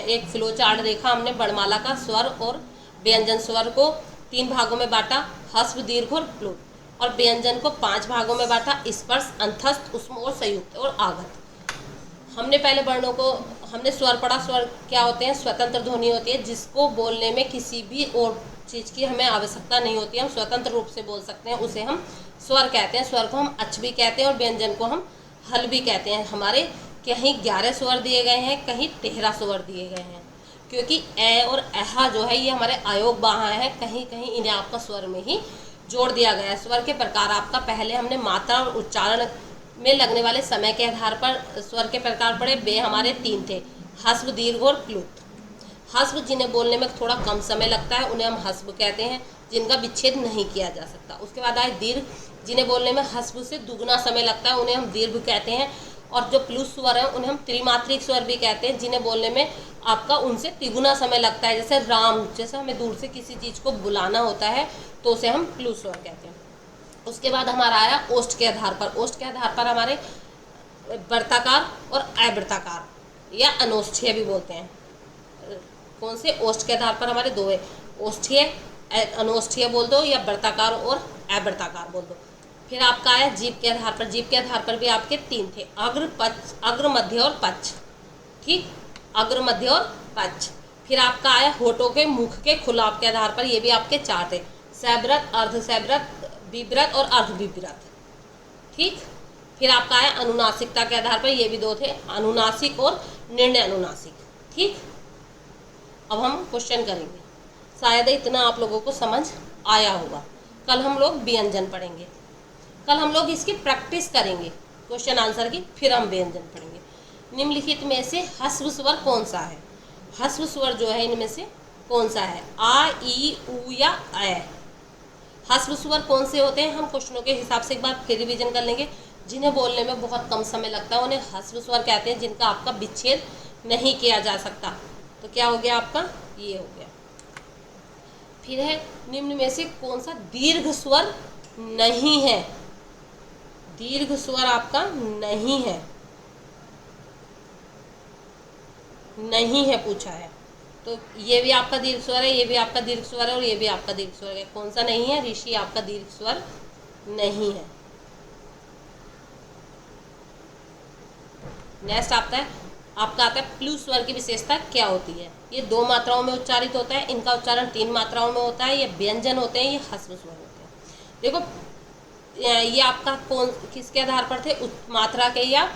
एक फ्लो चार्ट देखा। हमने वर्णमाला का स्वर और व्यंजन स्वर को 3 भागों में बांटा, ह्रस्व, दीर्घ और प्लुत, और व्यंजन को 5 भागों में बांटा, स्पर्श, अंतस्थ, ऊष्म और संयुक्त और आगत। हमने पहले वर्णों को, हमने स्वर पढ़ा। स्वर क्या होते हैं? स्वतंत्र ध्वनि होती है जिसको बोलने में किसी भी और चीज़ की हमें आवश्यकता नहीं होती है, हम स्वतंत्र रूप से बोल सकते हैं, उसे हम स्वर कहते हैं। स्वर को हम अच भी कहते हैं और व्यंजन को हम हल भी कहते हैं। हमारे कहीं 11 स्वर दिए गए हैं, कहीं 13 स्वर दिए गए हैं, क्योंकि ए और अहा जो है ये हमारे अयोग बाहा है, कहीं कहीं इन्हें आपका स्वर में ही जोड़ दिया गया है। स्वर के प्रकार आपका पहले हमने मात्रा और उच्चारण में लगने वाले समय के आधार पर स्वर के प्रकार पढ़े। वे हमारे 3 थे, ह्रस्व, दीर्घ और प्लुत, हस्व जिन्हें बोलने में थोड़ा कम समय लगता है उन्हें हम हस्व कहते हैं, जिनका विच्छेद नहीं किया जा सकता। उसके बाद आए दीर्घ, जिन्हें बोलने में हस्व से दुगना समय लगता है उन्हें हम दीर्घ कहते हैं। और जो प्लुस स्वर है उन्हें हम त्रिमात्रिक स्वर भी कहते हैं, जिन्हें बोलने में आपका उनसे तिगुना समय लगता है। जैसे राम, जैसे हमें दूर से किसी चीज़ को बुलाना होता है तो उसे हम प्लुस स्वर कहते हैं। उसके बाद हमारा आया ओष्ठ के आधार पर। ओष्ठ के आधार पर हमारे वृत्ताकार और अवृत्ताकार या अनोष्ठीय भी बोलते हैं। कौन से? ओष्ठ के आधार पर हमारे दो है, ओष्ठीय अनोष्ठीय बोल दो या वृत्ताकार और अवृत्ताकार बोल दो। फिर आपका आया जीभ के आधार पर। जीभ के आधार पर भी आपके तीन थे, अग्र पक्ष, अग्र मध्य और पक्ष। ठीक, अग्र मध्य और पक्ष। फिर आपका आया होठों के मुख के खुलाव के आधार पर, ये भी आपके चार थे, सैव्रत, अर्धसैव्रत, विव्रत और अर्धविव्रत। ठीक, फिर आपका आया अनुनासिकता के आधार पर, ये भी दो थे, अनुनासिक और निर्णय अनुनासिक। ठीक, अब हम क्वेश्चन करेंगे, शायद इतना आप लोगों को समझ आया होगा। कल हम लोग व्यंजन पढ़ेंगे, कल हम लोग इसकी प्रैक्टिस करेंगे क्वेश्चन आंसर की, फिर हम व्यंजन पढ़ेंगे। निम्नलिखित में से हस्व स्वर कौन सा है? हस्व स्वर जो है इनमें से कौन सा है? आ, ई, उ या ऐ। हस्व स्वर कौन से होते हैं? हम क्वेश्चनों के हिसाब से एक बार फिर रिवीजन कर लेंगे। जिन्हें बोलने में बहुत कम समय लगता है उन्हें हस्व स्वर कहते हैं, जिनका आपका विच्छेद नहीं किया जा सकता। तो क्या हो गया आपका? ये हो गया। फिर है निम्न में से कौन सा दीर्घ स्वर नहीं है? दीर्घ स्वर आपका नहीं है, नहीं है पूछा है। तो ये भी आपका दीर्घ स्वर है, ये भी आपका दीर्घ स्वर है और ये भी आपका दीर्घ स्वर है। कौन सा नहीं है? ऋषि आपका दीर्घ स्वर नहीं है। नेक्स्ट आता है प्लू स्वर की विशेषता क्या होती है? ये दो मात्राओं में उच्चारित होता है, इनका उच्चारण तीन मात्राओं में होता है, ये व्यंजन होते हैं, ये हस्व स्वर होते हैं। देखो ये आपका कौन किसके आधार पर थे? मात्रा के या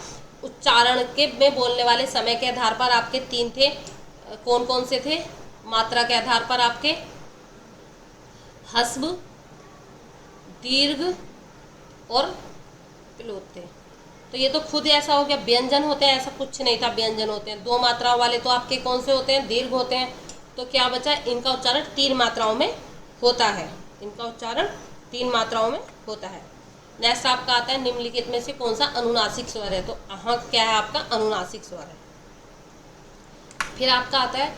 उच्चारण के में बोलने वाले समय के आधार पर आपके तीन थे। कौन कौन से थे? मात्रा के आधार पर आपके हस्व, दीर्घ और प्लुत थे। तो ये तो खुद ऐसा हो गया व्यंजन होते हैं, ऐसा कुछ नहीं था, व्यंजन होते हैं। दो मात्राओं वाले तो आपके कौन से होते हैं? दीर्घ होते हैं। तो क्या बचा? इनका उच्चारण तीन मात्राओं में होता है, इनका उच्चारण तीन मात्राओं में होता है। नेक्स्ट आपका आता है निम्नलिखित में से कौन सा अनुनासिक स्वर है? तो हाँ क्या है आपका? अनुनासिक स्वर है। फिर आपका आता है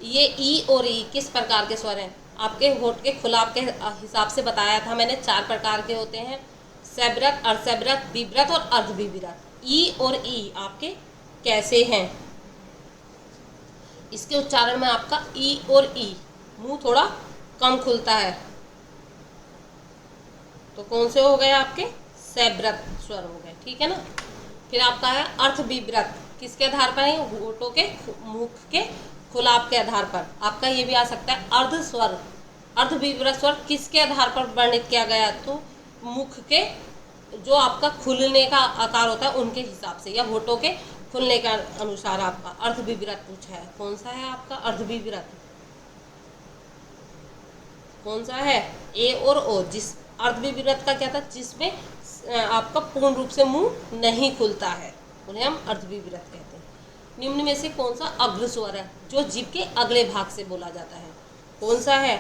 ये ई और ई किस प्रकार के स्वर हैं? आपके होठ के खुलाव के हिसाब से बताया था मैंने, चार प्रकार के होते हैं, सैव्रत, अर्धसैव्रत, विव्रत और अर्धविव्रत। ई और ई आपके कैसे हैं? इसके उच्चारण में आपका ई और ई मुंह थोड़ा कम खुलता है, तो कौन से हो गए आपके? सैव्रत स्वर हो गए। ठीक है ना। फिर आपका है अर्धविव्रत, किसके आधार पर है? होठों के मुख के खुलाव के आधार पर। आपका ये भी आ सकता है अर्ध स्वर। अर्धविव्रत स्वर किसके आधार पर वर्णित किया गया? तो मुख के जो आपका खुलने का आकार होता है उनके हिसाब से, या होठों के खुलने के अनुसार आपका अर्धविव्रत पूछा है। कौन सा है आपका अर्धविव्रत? कौन सा है? ए और ओ। जिस अर्धविव्रत का क्या था? जिसमें आपका पूर्ण रूप से मुंह नहीं खुलता है, उन्हें हम अर्धविव्रत कहते हैं। निम्न में से कौन सा अग्र स्वर है जो जीभ के अगले भाग से बोला जाता है? कौन सा है?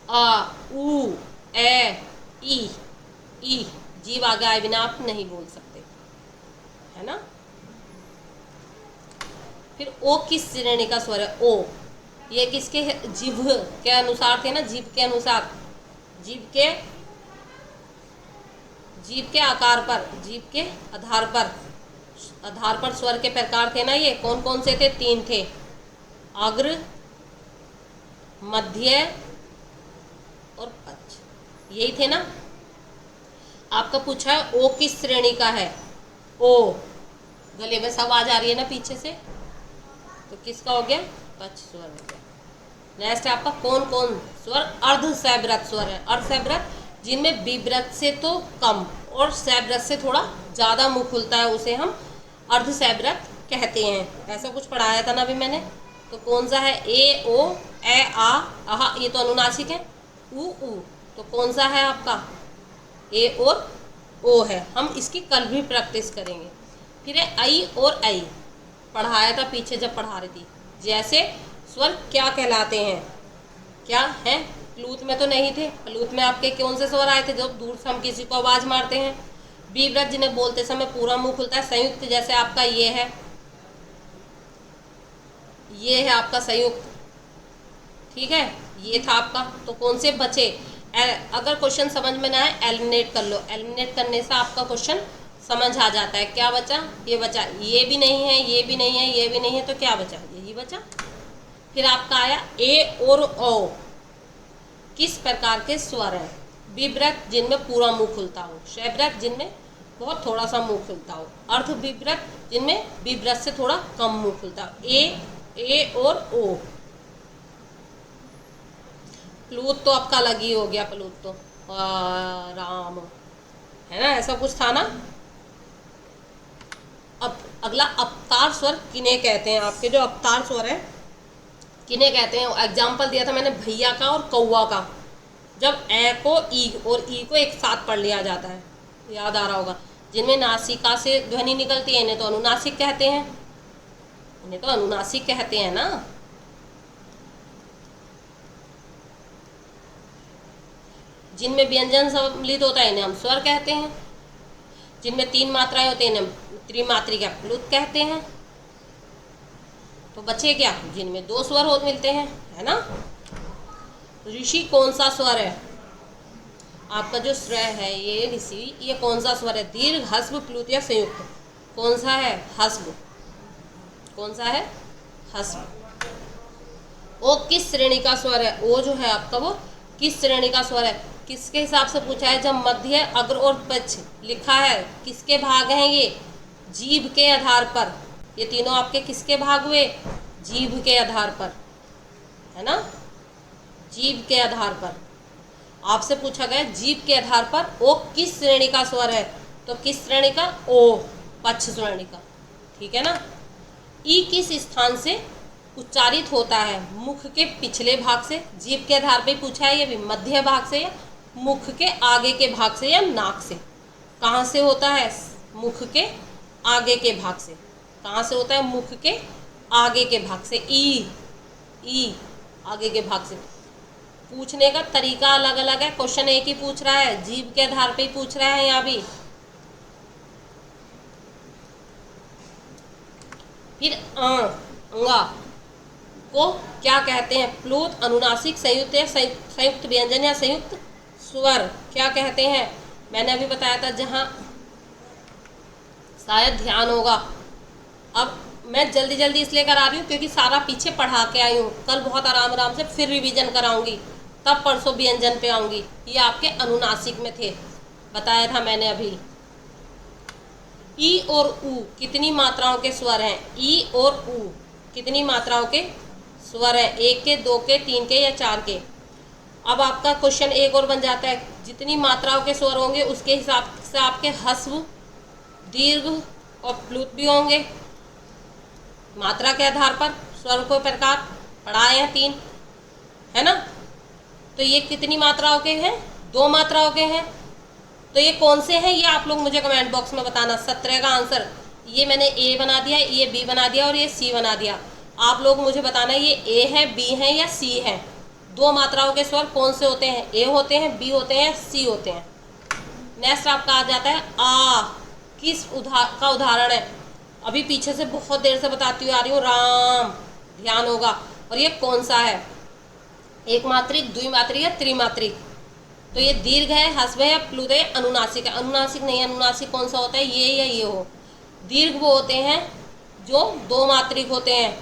आ, उ, ए, ई। ई जीभ आगे आए बिना आप नहीं बोल सकते, है ना। फिर ओ किस श्रेणी का स्वर है? ओ ये किसके? जीभ के अनुसार थे ना, जीभ के अनुसार, जीभ के आकार पर, जीभ के आधार पर स्वर के प्रकार थे ना। ये कौन कौन से थे? तीन थे, अग्र, मध्य और पक्ष, यही थे ना। आपका पूछा है ओ किस श्रेणी का है? ओ गले में सब आवाज आ रही है ना पीछे से, तो किसका हो गया? पक्ष स्वर हो गया। नेक्स्ट आपका कौन कौन स्वर अर्धसैव्रत स्वर है? अर्धसैव्रत जिनमें विव्रत से तो कम और सैव्रत से थोड़ा ज़्यादा मुंह खुलता है, उसे हम अर्धसैव्रत कहते हैं। ऐसा कुछ पढ़ाया था ना अभी मैंने। तो कौन सा है? ए, ओ, ए, आ, आहा, ये तो अनुनासिक है। उ, तो कौन सा है आपका? ए और ओ है। हम इसकी कल भी प्रैक्टिस करेंगे। फिर है आई और आई, पढ़ाया था पीछे जब पढ़ा रही थी। जैसे स्वर क्या कहलाते हैं? क्या है? प्लूत में तो नहीं थे। प्लूत में आपके कौन से स्वर आए थे जब दूर से हम किसी को आवाज मारते हैं? बीव्रत जिन्हें बोलते समय पूरा मुंह खुलता है। संयुक्त जैसे आपका ये है आपका संयुक्त, ठीक है, ये था आपका। तो कौन से बचे? अगर क्वेश्चन समझ में ना आए एलिमिनेट कर लो। एलिमिनेट करने से आपका क्वेश्चन समझ आ जाता है। क्या बचा? ये बचा। ये भी नहीं है, ये भी नहीं है, ये भी नहीं है, तो क्या बचा? यही बचा। फिर आपका आया ए और ओ। किस प्रकार के स्वर हैं? विव्रत जिनमें पूरा मुंह खुलता हो, शैव्रत जिनमें बहुत थोड़ा सा मुंह खुलता हो, अर्ध विव्रत जिनमें विव्रत से थोड़ा कम मुंह खुलता हो। ए और ओ। प्लूत तो आपका अलग ही हो गया। प्लूत तो राम है ना, ऐसा कुछ था ना। अब अगला अवतार स्वर किन्हें कहते हैं? आपके जो अवतार स्वर है किन्हें कहते हैं? एग्जाम्पल दिया था मैंने भैया का और कौवा का। जब ए को ई और ई को एक साथ पढ़ लिया जाता है, याद आ रहा होगा। जिनमें नासिका से ध्वनि निकलती है इन्हें तो अनुनासिक कहते हैं। इन्हें तो अनुनासिक कहते हैं ना। जिनमें व्यंजन सम्मिलित होता है इन्हें हम स्वर कहते हैं। जिनमें 3 मात्राएं होती हैं इन्हें त्रिमात्रिक या प्लुत कहते हैं। तो बचे क्या? जिनमें 2 स्वर हो मिलते हैं, है ना। ऋषि कौन सा स्वर है? आपका जो स्वर है ये ऋषि, ये कौन सा स्वर है? दीर्घ, ह्रस्व, प्लुत या संयुक्त? कौन सा है? ह्रस्व। कौन सा है? ह्रस्व। ओ किस श्रेणी का स्वर है? ओ जो है आपका वो किस श्रेणी का स्वर है? किसके हिसाब से पूछा है? जब मध्य, अग्र और पक्ष लिखा है, किसके भाग हैं ये? जीभ के आधार पर। ये तीनों आपके किसके भाग हुए? जीभ के आधार पर, है ना। जीभ के आधार पर आपसे पूछा गया, जीभ के आधार पर ओ किस श्रेणी का स्वर है? तो किस श्रेणी का? ओ, पक्ष श्रेणी का, ठीक है ना। ई किस स्थान से उच्चारित होता है? मुख के पिछले भाग से। जीभ के आधार पे पूछा है, ये भी मध्य भाग से या मुख के आगे के भाग से या नाक से। कहाँ से होता है? मुख के आगे के भाग से। कहाँ से होता है? मुख के आगे के भाग से। ई आगे के भाग से। पूछने का तरीका अलग अलग है, क्वेश्चन एक ही पूछ रहा है, जीभ के आधार पे ही पूछ रहा है यहाँ भी। फिर अंगा को क्या कहते हैं? प्लुत, अनुनासिक, संयुक्त या संयुक्त व्यंजन या संयुक्त स्वर क्या कहते हैं? मैंने अभी बताया था, जहाँ शायद ध्यान होगा। अब मैं जल्दी जल्दी इसलिए करा रही हूँ क्योंकि सारा पीछे पढ़ा के आई हूँ। कल बहुत आराम आराम से फिर रिवीजन कराऊंगी, तब परसों व्यंजन पे आऊँगी। ये आपके अनुनासिक में थे, बताया था मैंने अभी। ई और ऊ कितनी मात्राओं के स्वर हैं? ई और ऊ कितनी मात्राओं के स्वर हैं? 1 के, 2 के, 3 के या 4 के? अब आपका क्वेश्चन एक और बन जाता है, जितनी मात्राओं के स्वर होंगे उसके हिसाब से आपके ह्रस्व, दीर्घ और प्लुत भी होंगे। मात्रा के आधार पर स्वर को प्रकार पढ़ाए हैं 3, है ना। तो ये कितनी मात्राओं के हैं? 2 मात्राओं के हैं। तो ये कौन से हैं? ये आप लोग मुझे कमेंट बॉक्स में बताना। 17 का आंसर ये मैंने ए बना दिया, ये बी बना दिया और ये सी बना दिया। आप लोग मुझे बताना ये ए है, बी है या सी है। 2 मात्राओं के स्वर कौन से होते हैं? ए होते हैं, बी होते हैं, सी होते हैं। नेक्स्ट आपका आ जाता है आ। किस का उदाहरण है? अभी पीछे से बहुत देर से बताती हुई आ रही हूँ, राम, ध्यान होगा। और ये कौन सा है? एक मात्रिक, द्विमात्रिक या त्रिमात्रिक? तो ये दीर्घ है, ह्रस्व है, प्लुत है, अनुनासिक है? अनुनासिक नहीं है। अनुनासिक कौन सा होता है? ये या ये हो। दीर्घ वो होते हैं जो 2 मात्रिक होते हैं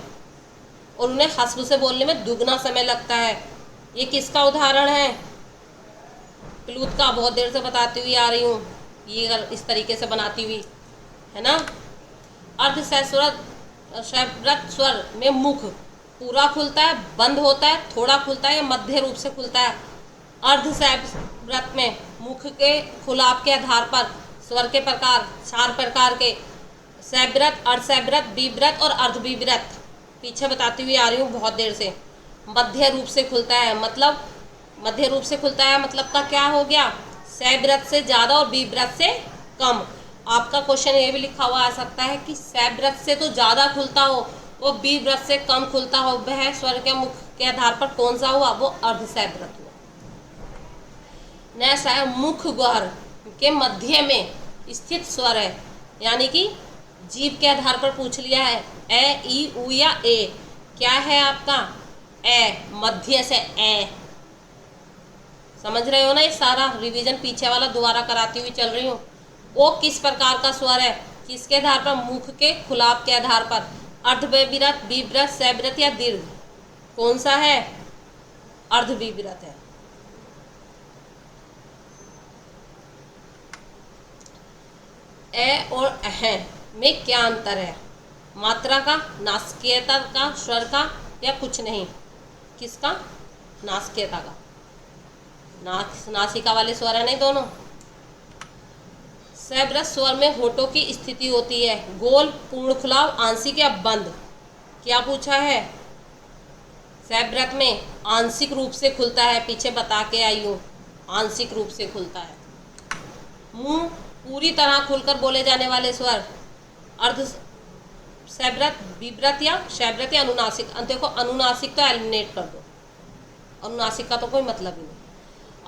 और उन्हें ह्रस्व से बोलने में दुगना समय लगता है। ये किसका उदाहरण है? प्लुत का। बहुत देर से बताती हुई आ रही हूँ, ये इस तरीके से बनाती हुई, है ना। अर्धसैव्रत स्वर में मुख पूरा खुलता है, बंद होता है, थोड़ा खुलता है या मध्य रूप से खुलता है? अर्धसैव्रत में मुख के खुलाव के आधार पर स्वर के प्रकार 4 प्रकार के, सैव्रत, अर्धसैव्रत, विव्रत और अर्धविव्रत। पीछे बताती हुई आ रही हूँ बहुत देर से। मध्य रूप से खुलता है, मतलब मध्य रूप से खुलता है मतलब का क्या हो गया? सैव्रत से ज़्यादा और विव्रत से कम। आपका क्वेश्चन ये भी लिखा हुआ आ सकता है कि सैव्रत से तो ज़्यादा खुलता हो, वो बी व्रत से कम खुलता हो वह स्वर के मुख के आधार पर कौन सा हुआ, वो अर्धसैव व्रत हुआ। नेक्स्ट है मुख ग्वार के मध्य में स्थित स्वर है, यानी कि जीभ के आधार पर पूछ लिया है, ए ई उ या ए, क्या है आपका ए, मध्य से ए। समझ रहे हो ना, ये सारा रिवीजन पीछे वाला दोबारा कराती हुई चल रही हूँ। ओ किस प्रकार का स्वर है, किसके आधार पर, मुख के खुलाव के आधार पर, अर्धविव्रत, विव्रत, सव्रत या दीर्घ, कौन सा है, अर्धविव्रत है। ए और अह में क्या अंतर है, मात्रा का, नासिकीयता का, स्वर का, या कुछ नहीं, किसका, नासिकीयता का, नासिका वाले स्वर है नहीं दोनों। सव्रत स्वर में होठों की स्थिति होती है गोल, पूर्ण खुलाव, आंशिक या बंद। क्या पूछा है, सव्रत में आंशिक रूप से खुलता है, पीछे बता के आई हूँ, आंशिक रूप से खुलता है। मुंह पूरी तरह खुलकर बोले जाने वाले स्वर अर्ध सव्रत, विव्रत या सव्रत या अनुनासिक। देखो अनुनासिक तो एलिमिनेट कर दो, अनुनासिक का तो कोई मतलब ही नहीं।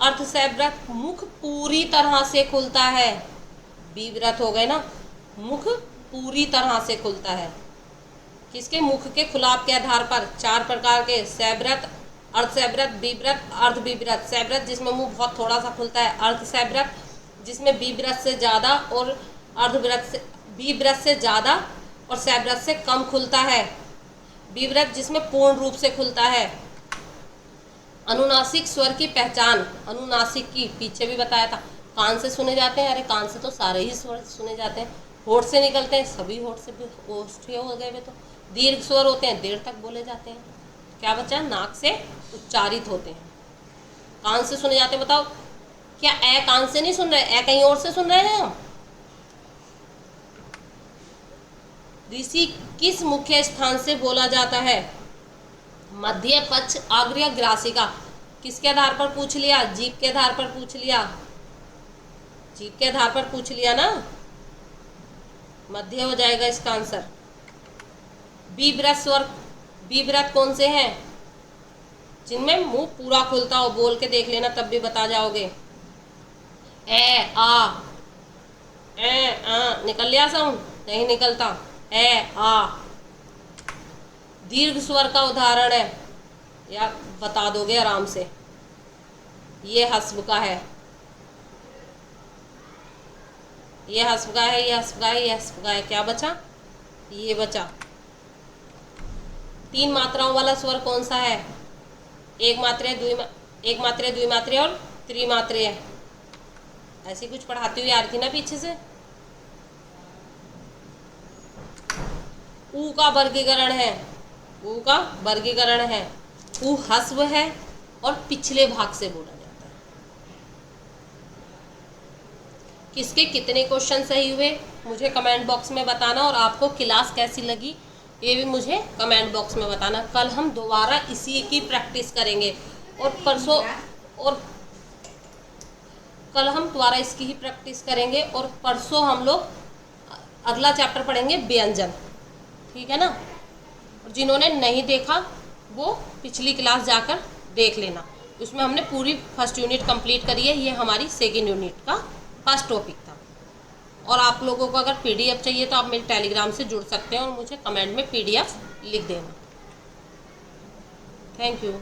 अर्ध सव्रत मुख पूरी तरह से खुलता है, विव्रत हो गए ना, मुख पूरी तरह से खुलता है, किसके, मुख के खुलाव के आधार पर। 4 प्रकार के, सव्रत, अर्धसव्रत, विव्रत, अर्धविव्रत। सव्रत जिसमें मुंह बहुत थोड़ा सा खुलता है, अर्धसव्रत जिसमें विव्रत से ज़्यादा और अर्धव्रत से, विव्रत से ज़्यादा और सव्रत से कम खुलता है, विव्रत जिसमें पूर्ण रूप से खुलता है। अनुनासिक स्वर की पहचान, अनुनासिक की पीछे भी बताया था, कान से सुने जाते हैं, अरे कान से तो सारे ही स्वर सुने जाते हैं, होठ से निकलते हैं, सभी होठ से भी ओष्ठीय हो गए वे तो। दीर्घ स्वर होते हैं, देर तक बोले जाते हैं। क्या बचा, नाक से उच्चारित होते हैं, कान से सुने जाते हैं। बताओ, क्या ए कान से नहीं सुन रहे, ए कहीं और से सुन रहे हैं हम। ऋषि किस मुख्य स्थान से बोला जाता है, मध्य, पक्ष, अग्र या ग्रासिका। किसके आधार पर पूछ लिया, जीभ के आधार पर पूछ लिया, जीभ के आधार पर पूछ लिया ना, मध्य हो जाएगा इसका आंसर। विव्रत स्वर, विव्रत कौन से हैं, जिनमें मुंह पूरा खुलता हो, बोल के देख लेना तब भी बता जाओगे। ए आ, ए आ, निकल लिया साउंड, नहीं निकलता, ए आ। दीर्घ स्वर का उदाहरण है, या बता दोगे आराम से, ये हस्व का है, ये हस्व का है, ये हस्व का है, ये हस्व का है। क्या बचा, ये बचा। 3 मात्राओं वाला स्वर कौन सा है, एक मात्रे, द्विमात्रे और त्रिमात्रे। ऐसी कुछ पढ़ाती हुई आ रही थी ना पीछे से। ऊ का वर्गीकरण है, ऊ का वर्गीकरण है, ऊ हस्व है और पिछले भाग से बोला जाता है। किसके कितने क्वेश्चन सही हुए मुझे कमेंट बॉक्स में बताना, और आपको क्लास कैसी लगी ये भी मुझे कमेंट बॉक्स में बताना। कल हम दोबारा इसी की प्रैक्टिस करेंगे, और परसों, और कल हम दोबारा इसकी ही प्रैक्टिस करेंगे, और परसों हम लोग अगला चैप्टर पढ़ेंगे व्यंजन, ठीक है ना। और जिन्होंने नहीं देखा वो पिछली क्लास जाकर देख लेना, उसमें हमने पूरी फर्स्ट यूनिट कंप्लीट करी है, ये हमारी सेकेंड यूनिट का फर्स्ट टॉपिक था। और आप लोगों को अगर PDF चाहिए तो आप मेरे टेलीग्राम से जुड़ सकते हैं और मुझे कमेंट में PDF लिख देना। Thank you.